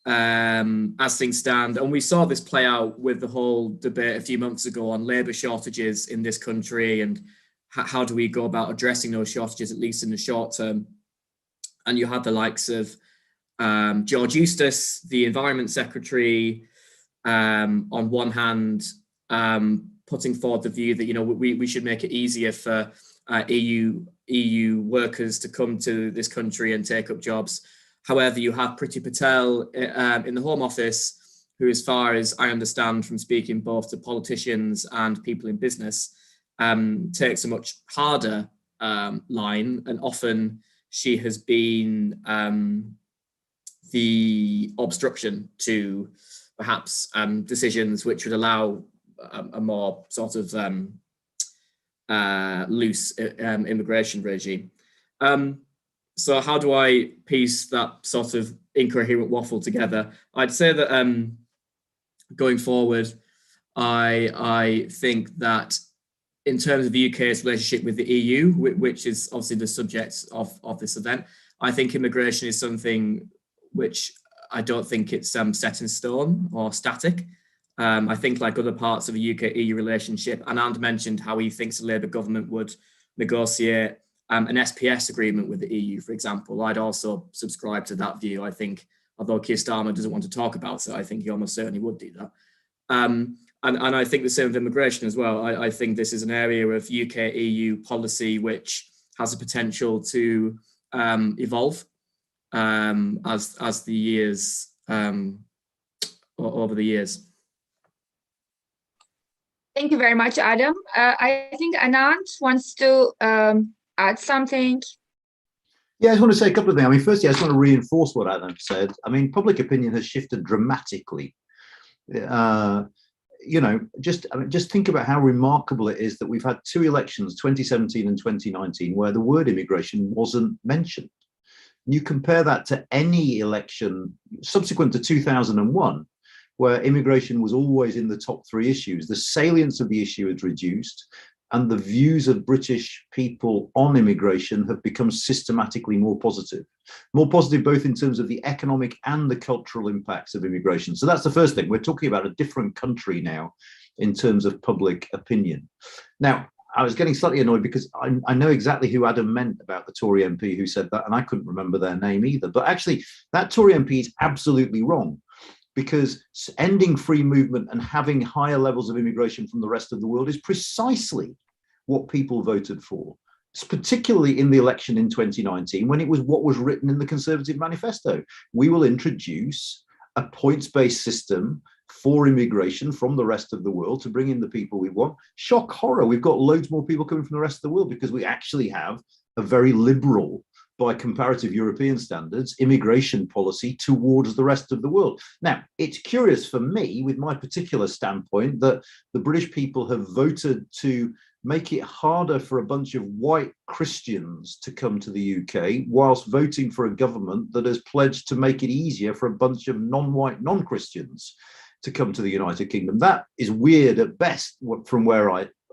S1: as things stand, and we saw this play out with the whole debate a few months ago on labour shortages in this country and how do we go about addressing those shortages, at least in the short term. And you had the likes of George Eustace, the Environment Secretary, on one hand, putting forward the view that, you know, we should make it easier for EU workers to come to this country and take up jobs. However, you have Priti Patel in the Home Office, who, as far as I understand from speaking both to politicians and people in business, takes a much harder line, and often she has been the obstruction to perhaps decisions which would allow a more sort of loose immigration regime. So how do I piece that sort of incoherent waffle together? I'd say that going forward, I think that in terms of the UK's relationship with the EU, which is obviously the subject of this event, I think immigration is something which I don't think it's set in stone or static. I think, like other parts of the UK-EU relationship, Anand mentioned how he thinks the Labour government would negotiate an SPS agreement with the EU, for example. I'd also subscribe to that view. I think, although Keir Starmer doesn't want to talk about it, I think he almost certainly would do that. And I think the same with immigration as well. I think this is an area of UK-EU policy which has the potential to evolve as the years, over the years.
S3: Thank you very much, Adam. I think Anant wants to add something.
S2: Yeah, I just want to say a couple of things. I mean, firstly, I just want to reinforce what Adam said. I mean, public opinion has shifted dramatically. You know, just think about how remarkable it is that we've had two elections, 2017 and 2019, where the word immigration wasn't mentioned. You compare that to any election subsequent to 2001, where immigration was always in the top three issues. The salience of the issue had reduced, and the views of British people on immigration have become systematically more positive both in terms of the economic and the cultural impacts of immigration. So that's the first thing. We're talking about a different country now in terms of public opinion. Now, I was getting slightly annoyed because I know exactly who Adam meant about the Tory MP who said that, and I couldn't remember their name either. But actually, that Tory MP is absolutely wrong, because ending free movement and having higher levels of immigration from the rest of the world is precisely what people voted for, particularly in the election in 2019, when it was what was written in the Conservative manifesto. We will introduce a points-based system for immigration from the rest of the world to bring in the people we want. Shock horror, we've got loads more people coming from the rest of the world because we actually have a very liberal, by comparative European standards, immigration policy towards the rest of the world. Now, it's curious for me, with my particular standpoint, that the British people have voted to make it harder for a bunch of white Christians to come to the UK, whilst voting for a government that has pledged to make it easier for a bunch of non-white, non-Christians to come to the United Kingdom. That is weird at best from where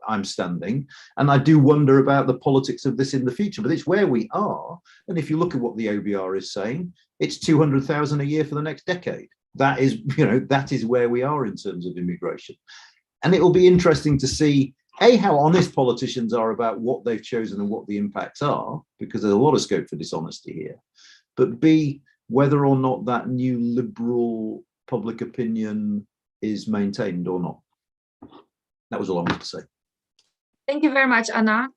S2: I'm standing. And I do wonder about the politics of this in the future, but it's where we are. And if you look at what the OBR is saying, it's 200,000 a year for the next decade. That is, you know, that is where we are in terms of immigration. And it will be interesting to see, A, how honest politicians are about what they've chosen and what the impacts are, because there's a lot of scope for dishonesty here. But B, whether or not that new liberal public opinion is maintained or not. That was all I wanted to say.
S3: Thank you very much, Anant.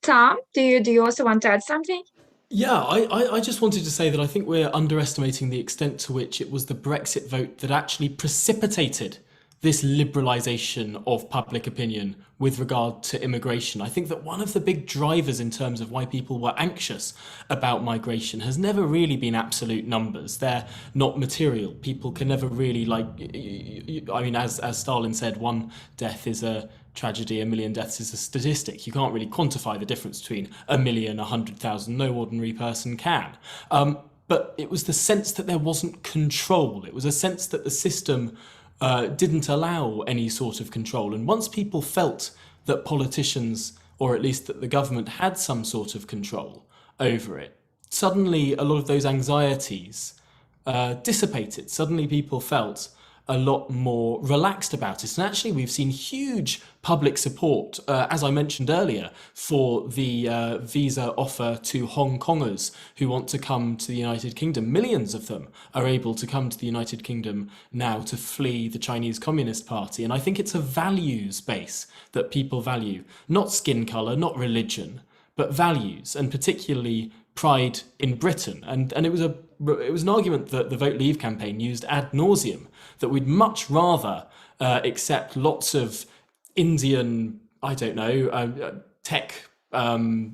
S3: Tom, do you also want to add something?
S5: Yeah, I just wanted to say that I think we're underestimating the extent to which it was the Brexit vote that actually precipitated this liberalisation of public opinion with regard to immigration. I think that one of the big drivers in terms of why people were anxious about migration has never really been absolute numbers. They're not material. People can never really, like, I mean, as Stalin said, one death is a tragedy. 1 million deaths is a statistic. You can't really quantify the difference between 1 million, 100,000. No ordinary person can. But it was the sense that there wasn't control. It was a sense that the system didn't allow any sort of control. And once people felt that politicians, or at least that the government, had some sort of control over it, suddenly a lot of those anxieties dissipated. Suddenly people felt a lot more relaxed about it. And actually, we've seen huge public support, as I mentioned earlier, for the visa offer to Hong Kongers who want to come to the United Kingdom. Millions of them are able to come to the United Kingdom now to flee the Chinese Communist Party. And I think it's a values base that people value, not skin colour, not religion, but values, and particularly pride in Britain. And it was an argument that the Vote Leave campaign used ad nauseum, that we'd much rather accept lots of Indian, I don't know, tech. What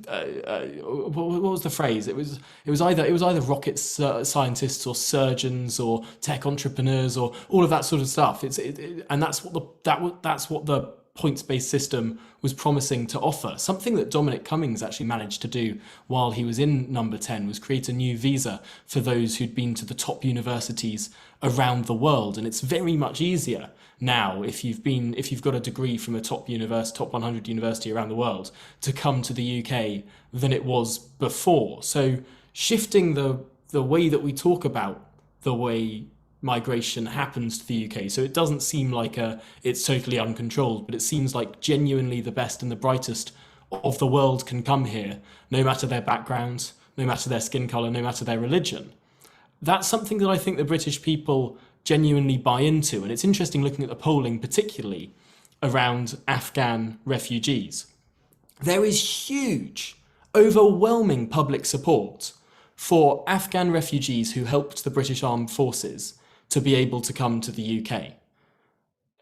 S5: was the phrase? It was either rocket scientists or surgeons or tech entrepreneurs or all of that sort of stuff. And that's what the points-based system was promising to offer. Something that Dominic Cummings actually managed to do while he was in Number 10 was create a new visa for those who'd been to the top universities around the world. And it's very much easier now, if you've got a degree from a top 100 university around the world, to come to the UK than it was before. So shifting the way that we talk about the way migration happens to the UK. So it doesn't seem like it's totally uncontrolled, but it seems like genuinely the best and the brightest of the world can come here, no matter their background, no matter their skin colour, no matter their religion. That's something that I think the British people genuinely buy into. And it's interesting looking at the polling, particularly around Afghan refugees. There is huge, overwhelming public support for Afghan refugees who helped the British Armed Forces to be able to come to the UK,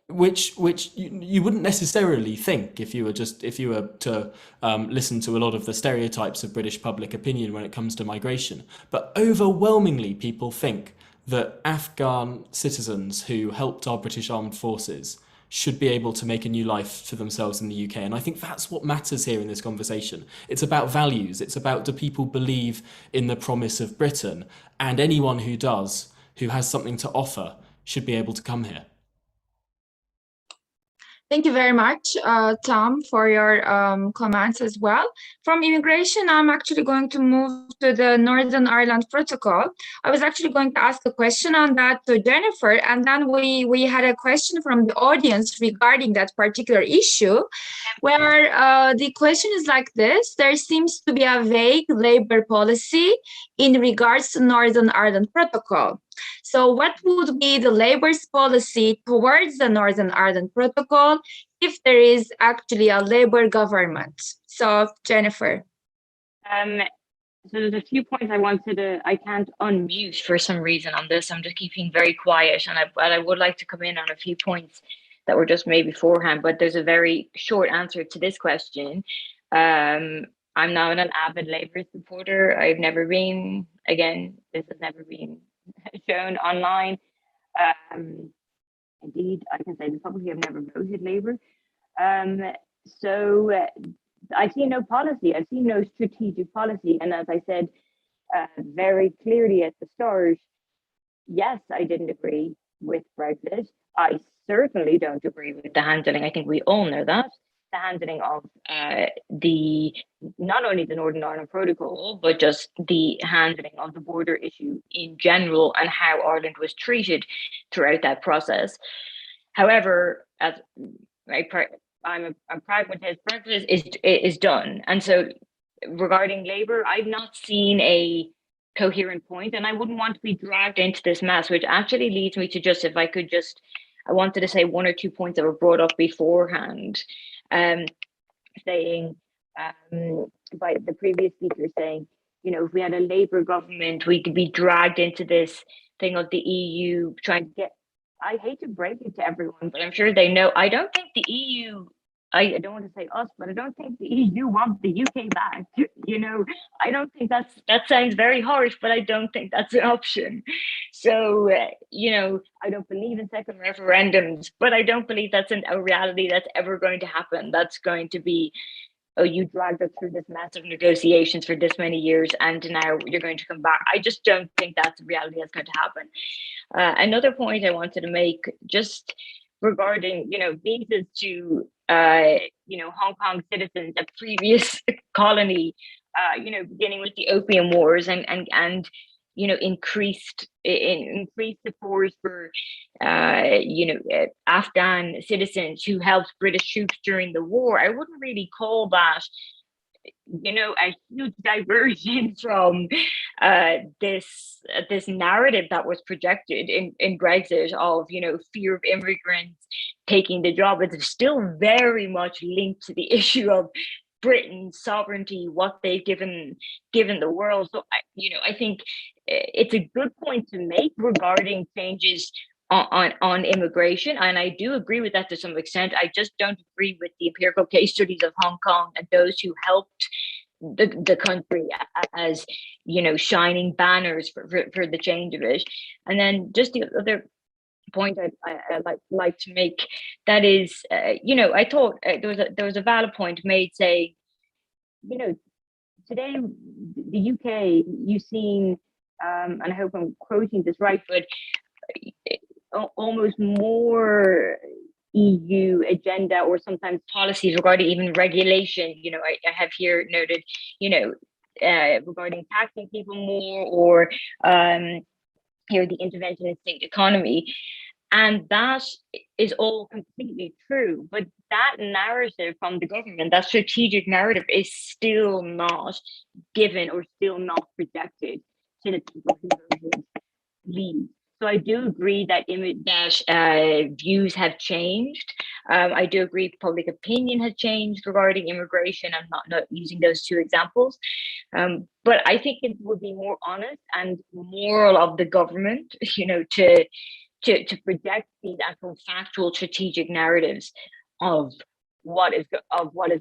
S5: which you wouldn't necessarily think if you were to listen to a lot of the stereotypes of British public opinion when it comes to migration. But overwhelmingly, people think that Afghan citizens who helped our British Armed Forces should be able to make a new life for themselves in the UK. And I think that's what matters here in this conversation. It's about values. It's about, do people believe in the promise of Britain? And anyone who does, who has something to offer, should be able to come here.
S3: Thank you very much, Tom, for your comments as well. From immigration, I'm actually going to move to the Northern Ireland Protocol. I was actually going to ask a question on that to Jennifer, and then we had a question from the audience regarding that particular issue, where the question is like this: there seems to be a vague Labour policy in regards to Northern Ireland Protocol. So what would be the Labour's policy towards the Northern Ireland Protocol if there is actually a Labour government? So, Jennifer.
S4: So there's a few points I can't unmute for some reason on this. I'm just keeping very quiet, and I would like to come in on a few points that were just made beforehand, but there's a very short answer to this question. I'm not an avid Labour supporter. I've never been. Again, this has never been shown online. Indeed, I can say publicly I've never voted Labour. So I see no policy. I see no strategic policy. And as I said very clearly at the start, yes, I didn't agree with Brexit. I certainly don't agree with the handling. I think we all know that. The handling of not only the Northern Ireland Protocol, but just the handling of the border issue in general and how Ireland was treated throughout that process. However, as I'm a pragmatist, Brexit is done. And so regarding Labour, I've not seen a coherent point, and I wouldn't want to be dragged into this mess, which actually leads me to I wanted to say one or two points that were brought up beforehand. Saying by the previous speaker saying, if we had a Labour government, we could be dragged into this thing of the EU trying to get. I hate to break it to everyone, but I'm sure they know. I don't think the EU I don't want to say us, but I don't think the EU wants the UK back. I don't think that sounds very harsh, but I don't think that's an option. So, I don't believe in second referendums, but I don't believe that's a reality that's ever going to happen. That's going to be, oh, you dragged us through this massive negotiations for this many years, and now you're going to come back. I just don't think that's a reality that's going to happen. Another point I wanted to make, just regarding, visas to, Hong Kong citizens, a previous colony, beginning with the Opium Wars and increased support for, Afghan citizens who helped British troops during the war. I wouldn't really call that, a huge diversion from this narrative that was projected in Brexit of, fear of immigrants taking the job. It's still very much linked to the issue of Britain's sovereignty, what they've given the world. So I think it's a good point to make regarding changes on immigration, and I do agree with that to some extent. I just don't agree with the empirical case studies of Hong Kong and those who helped the country as shining banners for the change of it. And then just the other point I like to make, that is, I thought there was a valid point made, say, today the UK, you've seen, and I hope I'm quoting this right, but almost more EU agenda or sometimes policies regarding even regulation. I have here noted, regarding taxing people more, or here the intervention in state economy. And that is all completely true. But that narrative from the government, that strategic narrative, is still not given or still not projected to the people who lead. So I do agree that views have changed. I do agree public opinion has changed regarding immigration. I'm not using those two examples. But I think it would be more honest and moral of the government, to project these actual factual strategic narratives of what is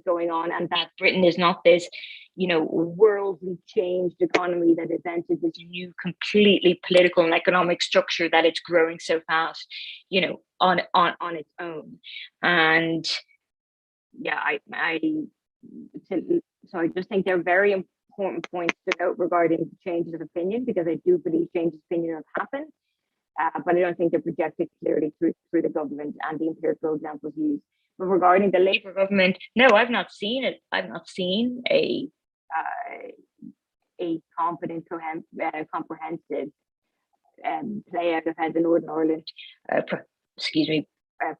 S4: going on, and that Britain is not this worldly changed economy that has entered this new completely political and economic structure that it's growing so fast on its own. And so I just think they're very important points to note regarding changes of opinion, because I do believe changes of opinion have happened, but I don't think they're projected clearly through the government and the empirical examples used. But regarding the Labour government, no, I've not seen it. I've not seen a competent, comprehensive play out of how the Northern Ireland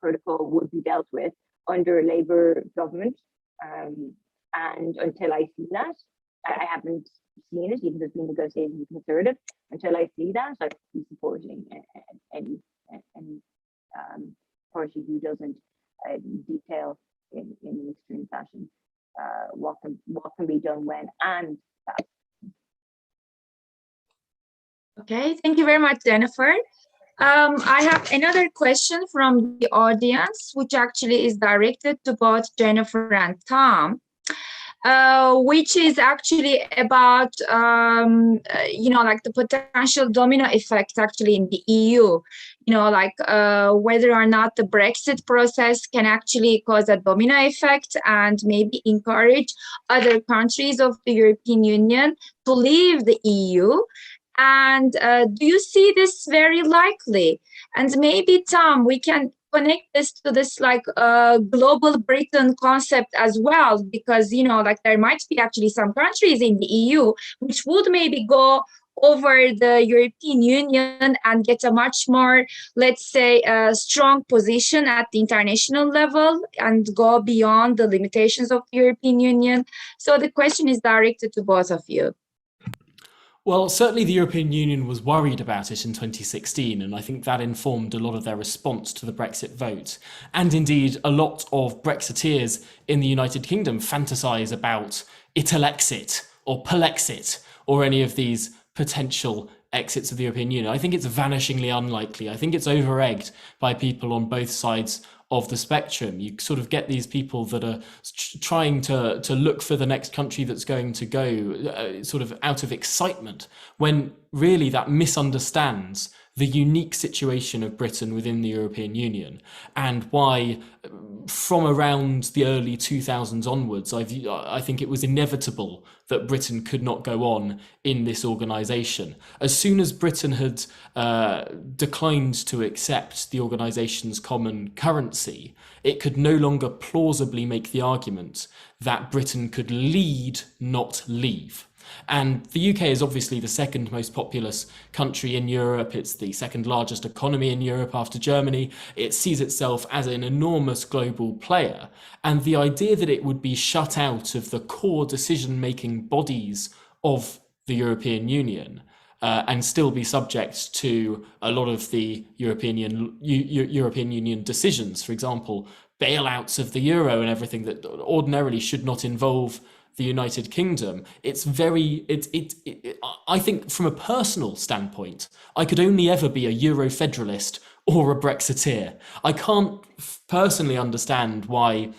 S4: protocol would be dealt with under a Labour government. And until I see that, I haven't seen it, even though it's been negotiated with Conservative. Until I see that, I'd be supporting any party who doesn't detail in an extreme fashion what can be done when and how.
S3: Okay, thank you very much, Jennifer. I have another question from the audience, which actually is directed to both Jennifer and Tom, which is actually about, the potential domino effect actually in the EU, whether or not the Brexit process can actually cause a domino effect and maybe encourage other countries of the European Union to leave the EU. And do you see this very likely? And maybe, Tom, we can connect this to this global Britain concept as well, because there might be actually some countries in the EU which would maybe go over the European Union and get a much more, let's say, strong position at the international level and go beyond the limitations of the European Union. So the question is directed to both of you.
S5: Well, certainly the European Union was worried about it in 2016, and I think that informed a lot of their response to the Brexit vote. And indeed, a lot of Brexiteers in the United Kingdom fantasize about Italexit or Polexit or any of these potential exits of the European Union. I think it's vanishingly unlikely. I think it's over-egged by people on both sides of the spectrum. You sort of get these people that are trying to look for the next country that's going to go sort of out of excitement, when really that misunderstands the unique situation of Britain within the European Union, and why from around the early 2000s onwards, I think it was inevitable that Britain could not go on in this organisation. As soon as Britain had declined to accept the organisation's common currency, it could no longer plausibly make the argument that Britain could lead, not leave. And the UK is obviously the second most populous country in Europe. It's the second largest economy in Europe after Germany. It sees itself as an enormous global player. And the idea that it would be shut out of the core decision-making bodies of the European Union and still be subject to a lot of the European Union decisions, for example, bailouts of the euro and everything that ordinarily should not involve the United Kingdom. I think from a personal standpoint, I could only ever be a Euro federalist or a Brexiteer. I can't personally understand why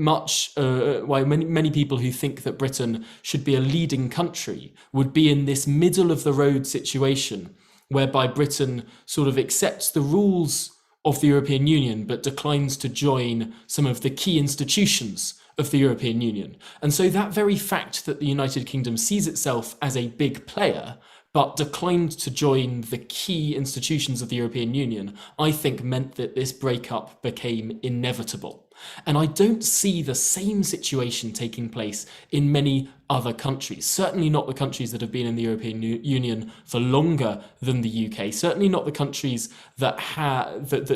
S5: many people who think that Britain should be a leading country would be in this middle of the road situation whereby Britain sort of accepts the rules of the European Union but declines to join some of the key institutions of the European Union. And so that very fact that the United Kingdom sees itself as a big player but declined to join the key institutions of the European Union, I think meant that this breakup became inevitable. And I don't see the same situation taking place in many other countries. Certainly not the countries that have been in the European Union for longer than the UK. Certainly not the countries that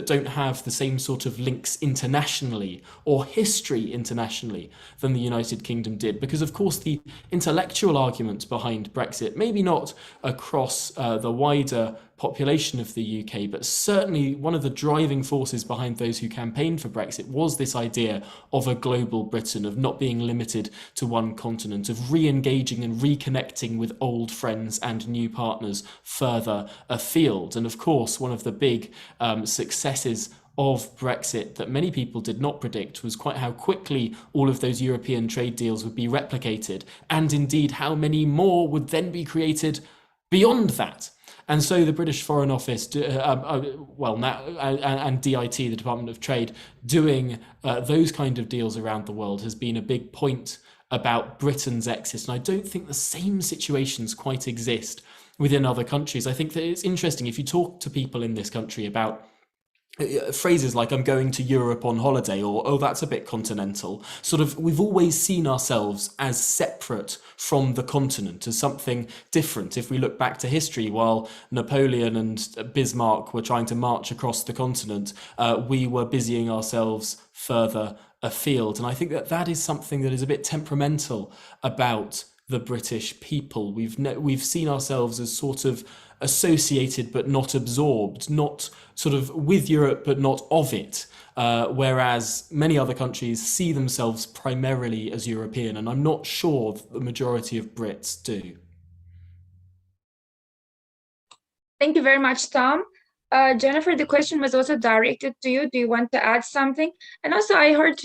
S5: don't have the same sort of links internationally or history internationally than the United Kingdom did. Because of course the intellectual argument behind Brexit, maybe not across the wider population of the UK, but certainly one of the driving forces behind those who campaigned for Brexit was this idea of a global Britain, of not being limited to one continent, of re-engaging and reconnecting with old friends and new partners further afield. And of course, one of the big successes of Brexit that many people did not predict was quite how quickly all of those European trade deals would be replicated, and indeed how many more would then be created beyond that. And so the British Foreign Office, and DIT, the Department of Trade, doing those kind of deals around the world has been a big point about Britain's exit. And I don't think the same situations quite exist within other countries. I think that it's interesting if you talk to people in this country about phrases like "I'm going to Europe on holiday" or "oh, that's a bit continental." Sort of, we've always seen ourselves as separate from the continent, as something different. If we look back to history, while Napoleon and Bismarck were trying to march across the continent, we were busying ourselves further afield. And I think that is something that is a bit temperamental about the British people. We've seen ourselves as sort of associated but not absorbed, not sort of with Europe but not of it, whereas many other countries see themselves primarily as European, and I'm not sure that the majority of Brits do.
S3: Thank you very much, Tom. Jennifer, the question was also directed to you. Do you want to add something? And also, I heard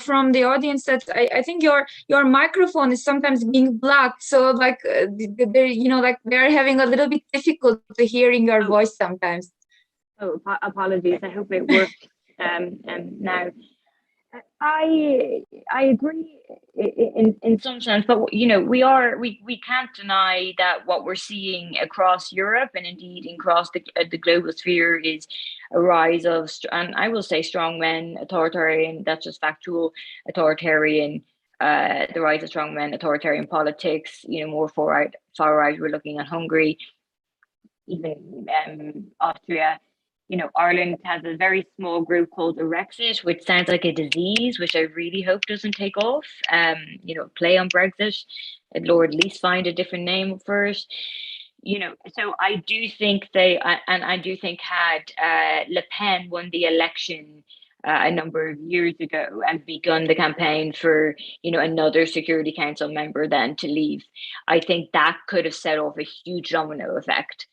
S3: from the audience that I think your microphone is sometimes being blocked. So, like, they're having a little bit difficulty hearing your voice sometimes.
S4: Oh, apologies. I hope it works now. I agree in some sense, but we can't deny that what we're seeing across Europe and indeed across the global sphere is a rise of, and I will say, strongmen, authoritarian. That's just factual, authoritarian. The rise of strongmen, authoritarian politics. More far right. We're looking at Hungary, even Austria. Ireland has a very small group called Erexit, which sounds like a disease, which I really hope doesn't take off. Play on Brexit. Lord, at least find a different name for it. So I do think had Le Pen won the election a number of years ago and begun the campaign for, another Security Council member then to leave, I think that could have set off a huge domino effect.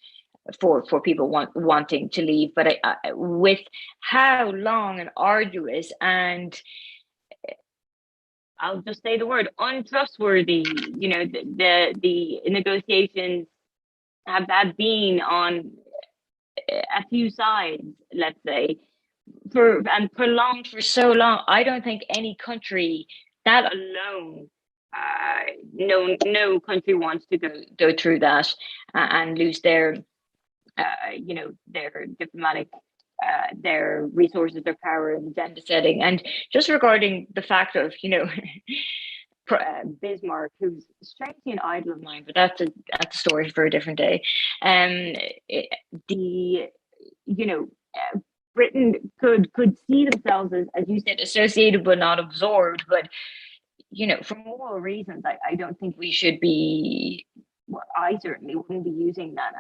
S4: for people wanting to leave. But with how long and arduous and I'll just say the word untrustworthy, the negotiations have been on a few sides, let's say, and prolonged for so long. I don't think any country, that alone, no country wants to go through that and lose their their diplomatic, their resources, their power, and agenda setting. And just regarding the fact of Bismarck, who's strangely an idol of mine, but that's a story for a different day. Britain could see themselves as you said, associated but not absorbed. But for moral reasons, I don't think we should be. Well, I certainly wouldn't be using that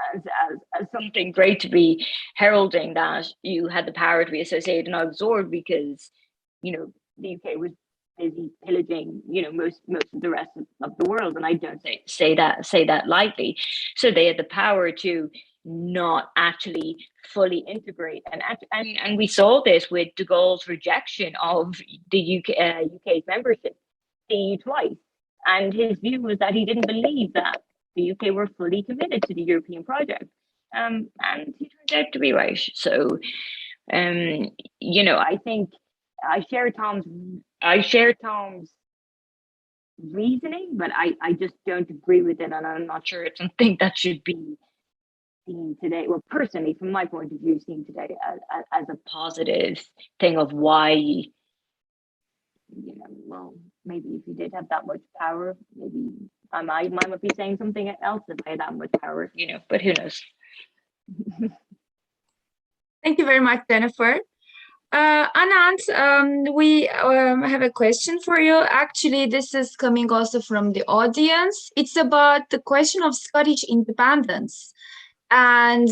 S4: as something great to be heralding that you had the power to be associated and not absorbed, because the UK was busy pillaging most of the rest of the world, and I don't say that lightly. So they had the power to not actually fully integrate, and we saw this with de Gaulle's rejection of the UK's membership, the EU twice, and his view was that he didn't believe that the UK were fully committed to the European project, and he turned out to be right. So, I think I share Tom's reasoning, but I just don't agree with it, and I'm not sure it's something that should be seen today. Well, personally, from my point of view, seen today as a positive thing of why. Well, maybe if you did have that much power, maybe I might be saying something else if I had that much power, but who knows?
S3: Thank you very much, Jennifer. Anand, we have a question for you. Actually, this is coming also from the audience. It's about the question of Scottish independence. And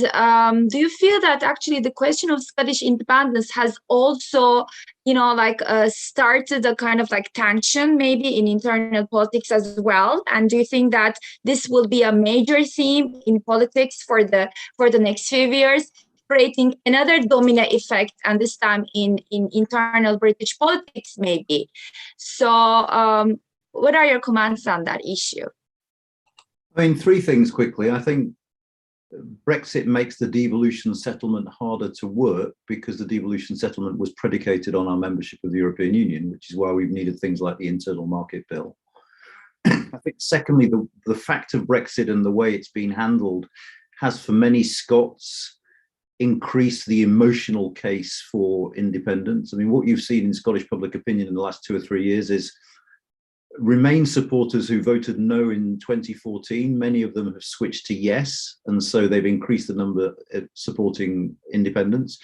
S3: do you feel that actually the question of Scottish independence has also, started a kind of tension maybe in internal politics as well? And do you think that this will be a major theme in politics for the next few years, creating another domino effect, and this time in internal British politics maybe? So what are your comments on that issue?
S2: I mean, three things quickly. I think Brexit makes the devolution settlement harder to work because the devolution settlement was predicated on our membership of the European Union, which is why we've needed things like the Internal Market Bill. I think, secondly, the fact of Brexit and the way it's been handled has, for many Scots, increased the emotional case for independence. I mean, what you've seen in Scottish public opinion in the last 2 or 3 years is Remain supporters who voted no in 2014, many of them have switched to yes, and so they've increased the number supporting independence.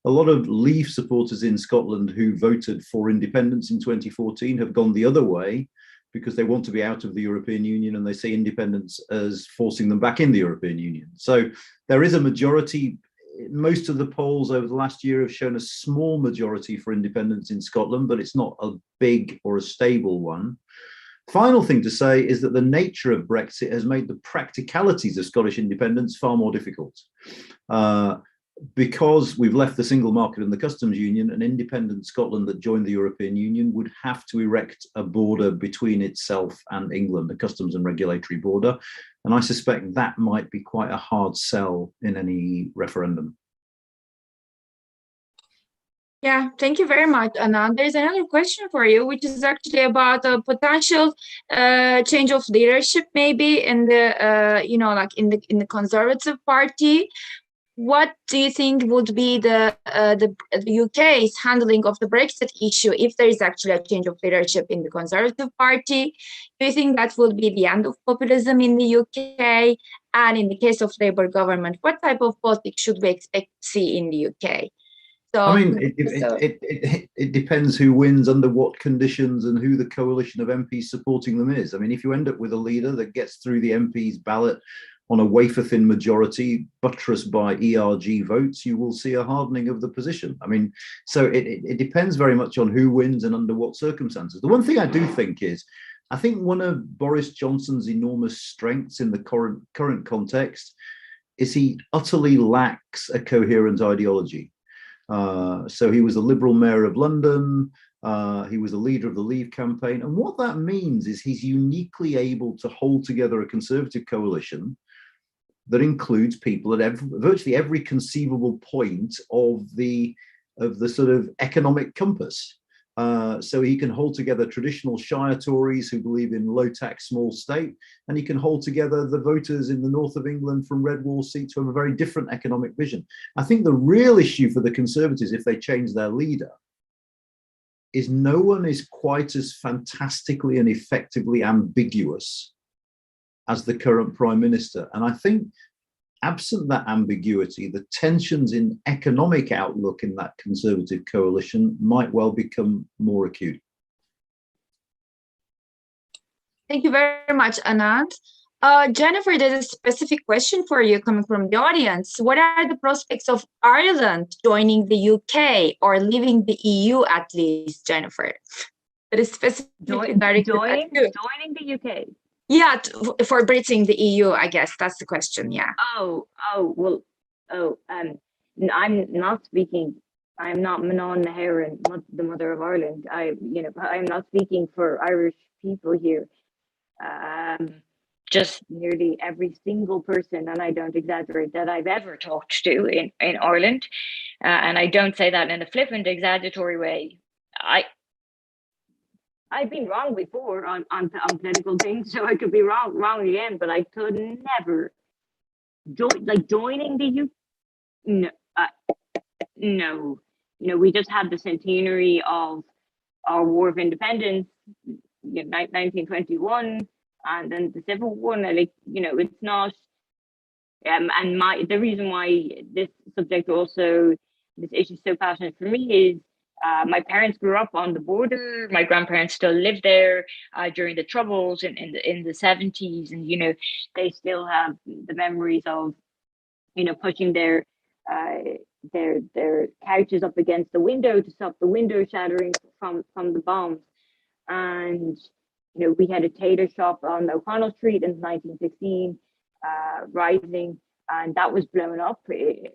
S2: A lot of Leave supporters in Scotland who voted for independence in 2014 have gone the other way because they want to be out of the European Union and they see independence as forcing them back in the European Union. So there is a majority. Most of the polls over the last year have shown a small majority for independence in Scotland, but it's not a big or a stable one. Final thing to say is that the nature of Brexit has made the practicalities of Scottish independence far more difficult. Because we've left the single market and the customs union, an independent Scotland that joined the European Union would have to erect a border between itself and England, a customs and regulatory border. And I suspect that might be quite a hard sell in any referendum.
S3: Yeah, thank you very much, Anand. There's another question for you, which is actually about a potential change of leadership, maybe in the in the Conservative Party. What do you think would be the UK's handling of the Brexit issue if there is actually a change of leadership in the Conservative Party? Do you think that will be the end of populism in the UK? And in the case of Labour government, what type of politics should we expect to see in the UK? So,
S2: I mean, it depends who wins under what conditions and who the coalition of MPs supporting them is. I mean, if you end up with a leader that gets through the MPs ballot on a wafer-thin majority buttressed by ERG votes, you will see a hardening of the position. I mean, so it depends very much on who wins and under what circumstances. The one thing I do think is, I think one of Boris Johnson's enormous strengths in the current context he utterly lacks a coherent ideology. So he was the Liberal Mayor of London. He was the leader of the Leave campaign. And what that means is he's uniquely able to hold together a Conservative coalition that includes people at virtually every conceivable point of the sort of economic compass. So he can hold together traditional Shire Tories who believe in low tax, small state, and he can hold together the voters in the north of England from red wall seats who have a very different economic vision. I think the real issue for the Conservatives, if they change their leader, is no one is quite as fantastically and effectively ambiguous as the current Prime Minister. And I think absent that ambiguity, the tensions in economic outlook in that Conservative coalition might well become more acute.
S3: Thank you very much, Anand. Jennifer, there's a specific question for you coming from the audience. What are the prospects of Ireland joining the UK or leaving the EU at least, Jennifer? That is specifically
S4: joining the UK.
S3: Yeah, for bridging the EU, I guess that's the question. Yeah.
S4: I'm not speaking. I'm not Menon, the mother of Ireland. I'm not speaking for Irish people here. Just nearly every single person, and I don't exaggerate, that I've ever talked to in Ireland, and I don't say that in a flippant, exaggeratory way. I've been wrong before on political things, so I could be wrong again, but I could never joining the EU. No. We just had the centenary of our War of Independence, 1921, and then the Civil War. It's not. And the reason why this subject also, this issue is so passionate for me is. My parents grew up on the border. My grandparents still live there during the Troubles in the 70s, and they still have the memories of pushing their couches up against the window to stop the window shattering from the bombs. And we had a tailor shop on O'Connell Street in 1916, Rising, and that was blown up in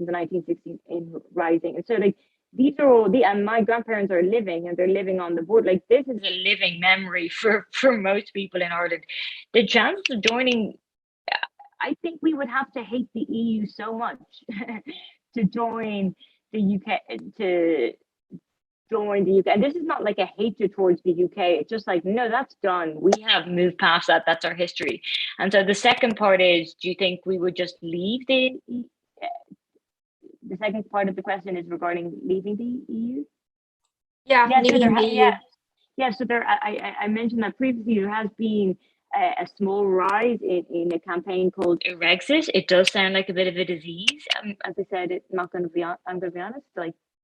S4: the 1960s in Rising. And so these are all and my grandparents are living, and they're living on the board. This is a living memory for most people in Ireland. The chances of joining, I think we would have to hate the EU so much to join the UK, And this is not like a hatred towards the UK. It's just no, that's done. We have moved past that. That's our history. And so the second part is, do you think we would just leave the second part of the question is regarding leaving the EU.
S3: Leaving the EU.
S4: So there, I mentioned that previously there has been a small rise in a campaign called Erexit. It does sound like a bit of a disease. As I said, I'm going to be honest,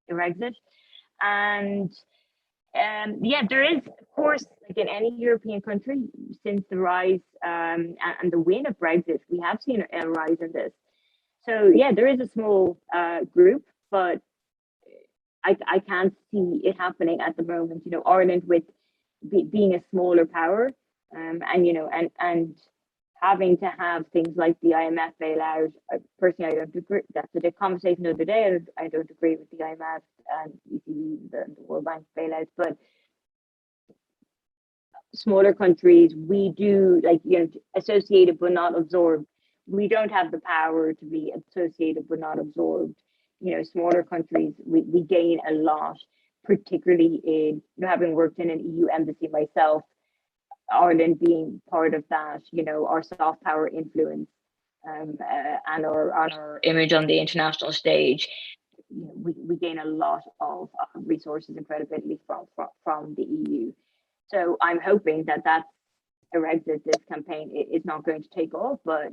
S4: Erexit. And there is, of course, in any European country, since the rise and the win of Brexit, we have seen a rise in this. So there is a small group, but I can't see it happening at the moment. Ireland with being a smaller power, and having to have things like the IMF bailout. Personally, I don't agree. That's a conversation the other day. I don't agree with the IMF and the World Bank bailouts, but smaller countries, we do associated but not absorbed. We don't have the power to be associated but not absorbed. Smaller countries, we gain a lot, particularly in having worked in an EU embassy myself, Ireland being part of that, our soft power influence and our image on the international stage. We gain a lot of resources and credibility from the EU. So I'm hoping that Erexit, this campaign, is not going to take off, but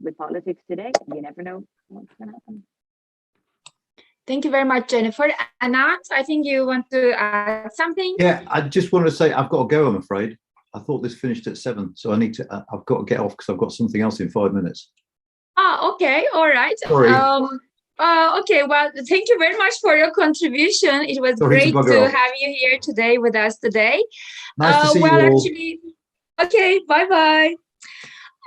S4: with politics today, you never know what's going to happen.
S3: Thank you very much, Jennifer. Anant, I think you want to add something?
S2: Yeah, I just want to say I've got to go, I'm afraid. I thought this finished at 7, so I've got to get off because I've got something else in 5 minutes.
S3: Oh, okay, all right.
S2: Sorry.
S3: Okay, well, thank you very much for your contribution. It was great to have you here today with us today.
S2: Nice to see you all.
S3: Okay, bye-bye.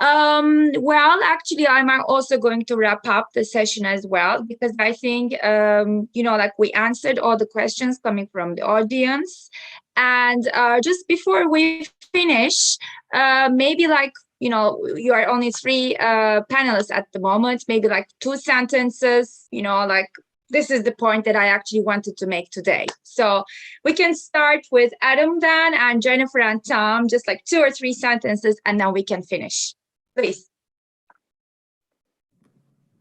S3: Well, actually, I'm also going to wrap up the session as well, because I think, like we answered all the questions coming from the audience. And just before we finish, maybe like, you are only three panelists at the moment, maybe like 2 sentences, like this is the point that I actually wanted to make today. So we can start with Adam then, and Jennifer and Tom, just like 2 or 3 sentences, and then we can finish. Please.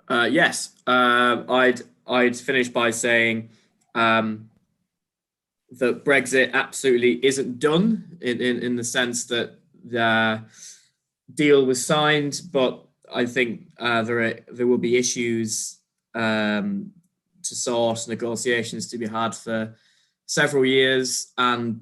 S1: Yes, I'd finish by saying that Brexit absolutely isn't done in the sense that the deal was signed, but I think there will be issues to sort, negotiations to be had for several years, and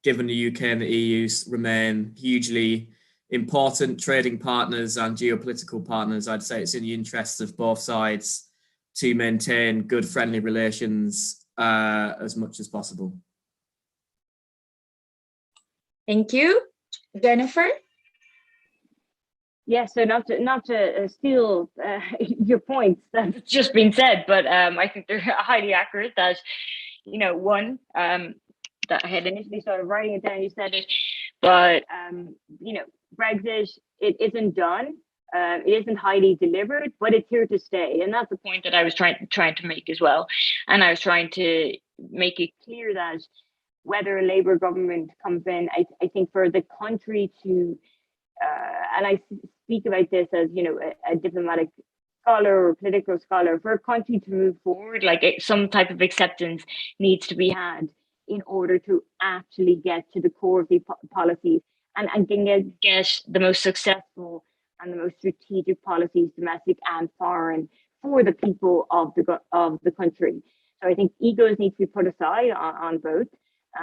S1: given the UK and the EU remain hugely important trading partners and geopolitical partners, I'd say it's in the interests of both sides to maintain good, friendly relations as much as possible.
S3: Thank you. Jennifer?
S4: Yeah, so not to steal your points that's just been said, but I think they're highly accurate. That one, that I had initially started writing it down. You said it, but Brexit, it isn't done. It isn't highly delivered, but it's here to stay, and that's the point that I was trying to make as well. And I was trying to make it clear that whether a Labour government comes in, I think for the country to, and I speak about this as a diplomatic scholar or political scholar, for a country to move forward, like some type of acceptance needs to be had in order to actually get to the core of the policies and can get the most successful and the most strategic policies, domestic and foreign, for the people of the country. So I think egos need to be put aside on both. So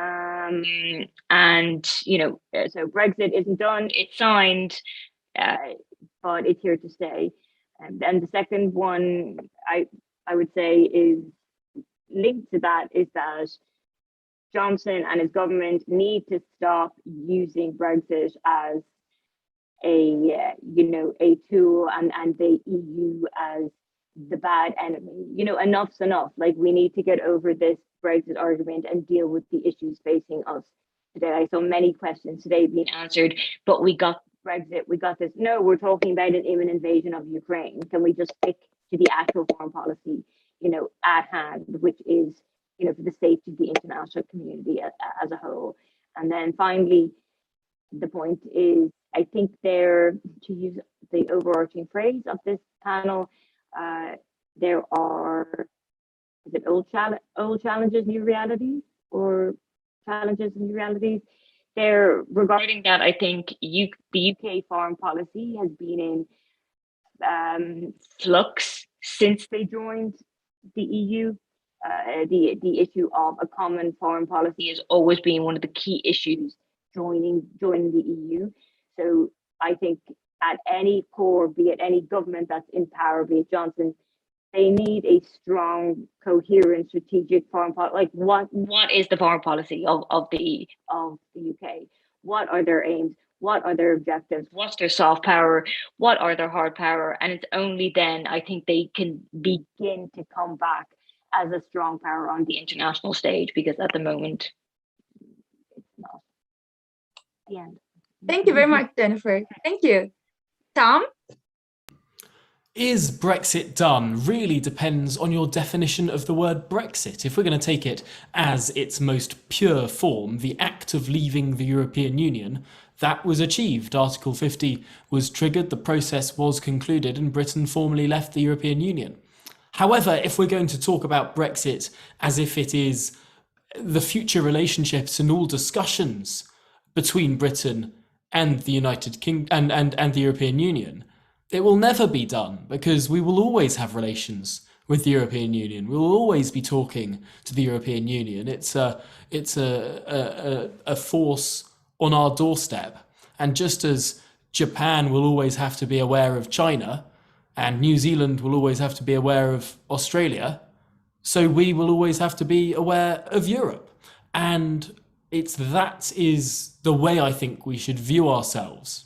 S4: Brexit isn't done, it's signed, but it's here to stay. And the second one I would say is linked to that is that Johnson and his government need to stop using Brexit as a tool and the EU as the bad enemy. Enough's enough. Like, we need to get over this Brexit argument and deal with the issues facing us today. I saw many questions today being answered, but we got Brexit, we got this. No, we're talking about an imminent invasion of Ukraine. Can we just stick to the actual foreign policy, at hand, which is, for the safety of the international community as a whole? And then finally, the point is, I think to use the overarching phrase of this panel, there are, is it old challenges, new realities, or challenges and new realities? Regarding that, I think the UK foreign policy has been in flux since they joined the EU. The issue of a common foreign policy has always been one of the key issues joining the EU. So I think at any core, be it any government that's in power, be it Johnson, they need a strong, coherent, strategic foreign policy. Like, what is the foreign policy of the UK? What are their aims? What are their objectives? What's their soft power? What are their hard power? And it's only then I think they can begin to come back as a strong power on the international stage, because at the moment it's not. The end.
S3: Thank you very much, Jennifer. Thank you. Tom?
S5: Is Brexit done really depends on your definition of the word Brexit. If we're going to take it as its most pure form, the act of leaving the European Union, that was achieved. Article 50 was triggered, the process was concluded, and Britain formally left the European Union. However, if we're going to talk about Brexit as if it is the future relationships and all discussions between Britain and the United Kingdom and the European Union, it will never be done, because we will always have relations with the European Union. We will always be talking to the European Union. It's a force on our doorstep. And just as Japan will always have to be aware of China, and New Zealand will always have to be aware of Australia, so we will always have to be aware of Europe. And that is the way I think we should view ourselves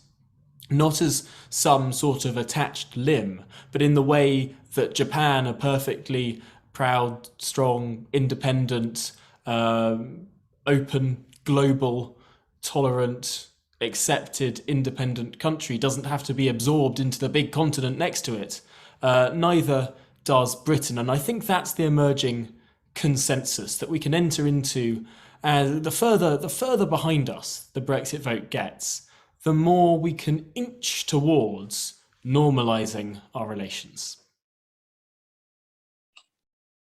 S5: not as some sort of attached limb, but in the way that Japan, a perfectly proud, strong, independent, open, global, tolerant, accepted, independent country, doesn't have to be absorbed into the big continent next to it. Neither does Britain. And I think that's the emerging consensus that we can enter into. The further behind us the Brexit vote gets, the more we can inch towards normalising our relations.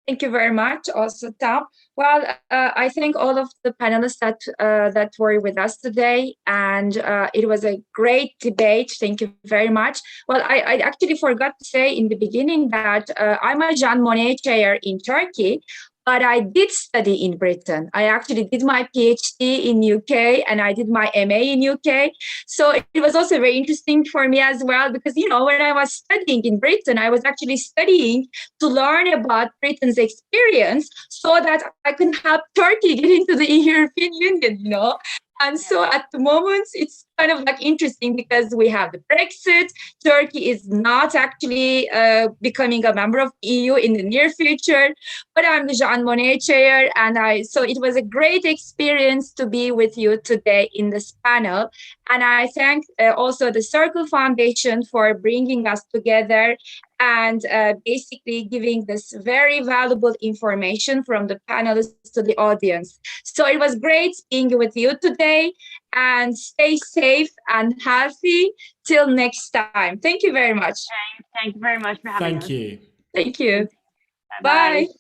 S3: Thank you very much, also Tom. Well, I thank all of the panelists that were with us today, and it was a great debate. Thank you very much. Well, I actually forgot to say in the beginning that I'm a Jean Monnet chair in Turkey, but I did study in Britain. I actually did my PhD in UK and I did my MA in UK. So it was also very interesting for me as well, because, when I was studying in Britain, I was actually studying to learn about Britain's experience so that I can help Turkey get into the European Union, And so at the moment, it's kind of like interesting because we have the Brexit. Turkey is not actually becoming a member of the EU in the near future, but I'm the Jean Monnet chair. And so it was a great experience to be with you today in this panel. And I thank also the Circle Foundation for bringing us together and basically giving this very valuable information from the panelists to the audience. So it was great being with you today, and stay safe and healthy till next time. Thank you very much.
S4: Thank you very much for having us.
S5: Thank you.
S3: Thank you.
S4: Bye.
S3: Bye.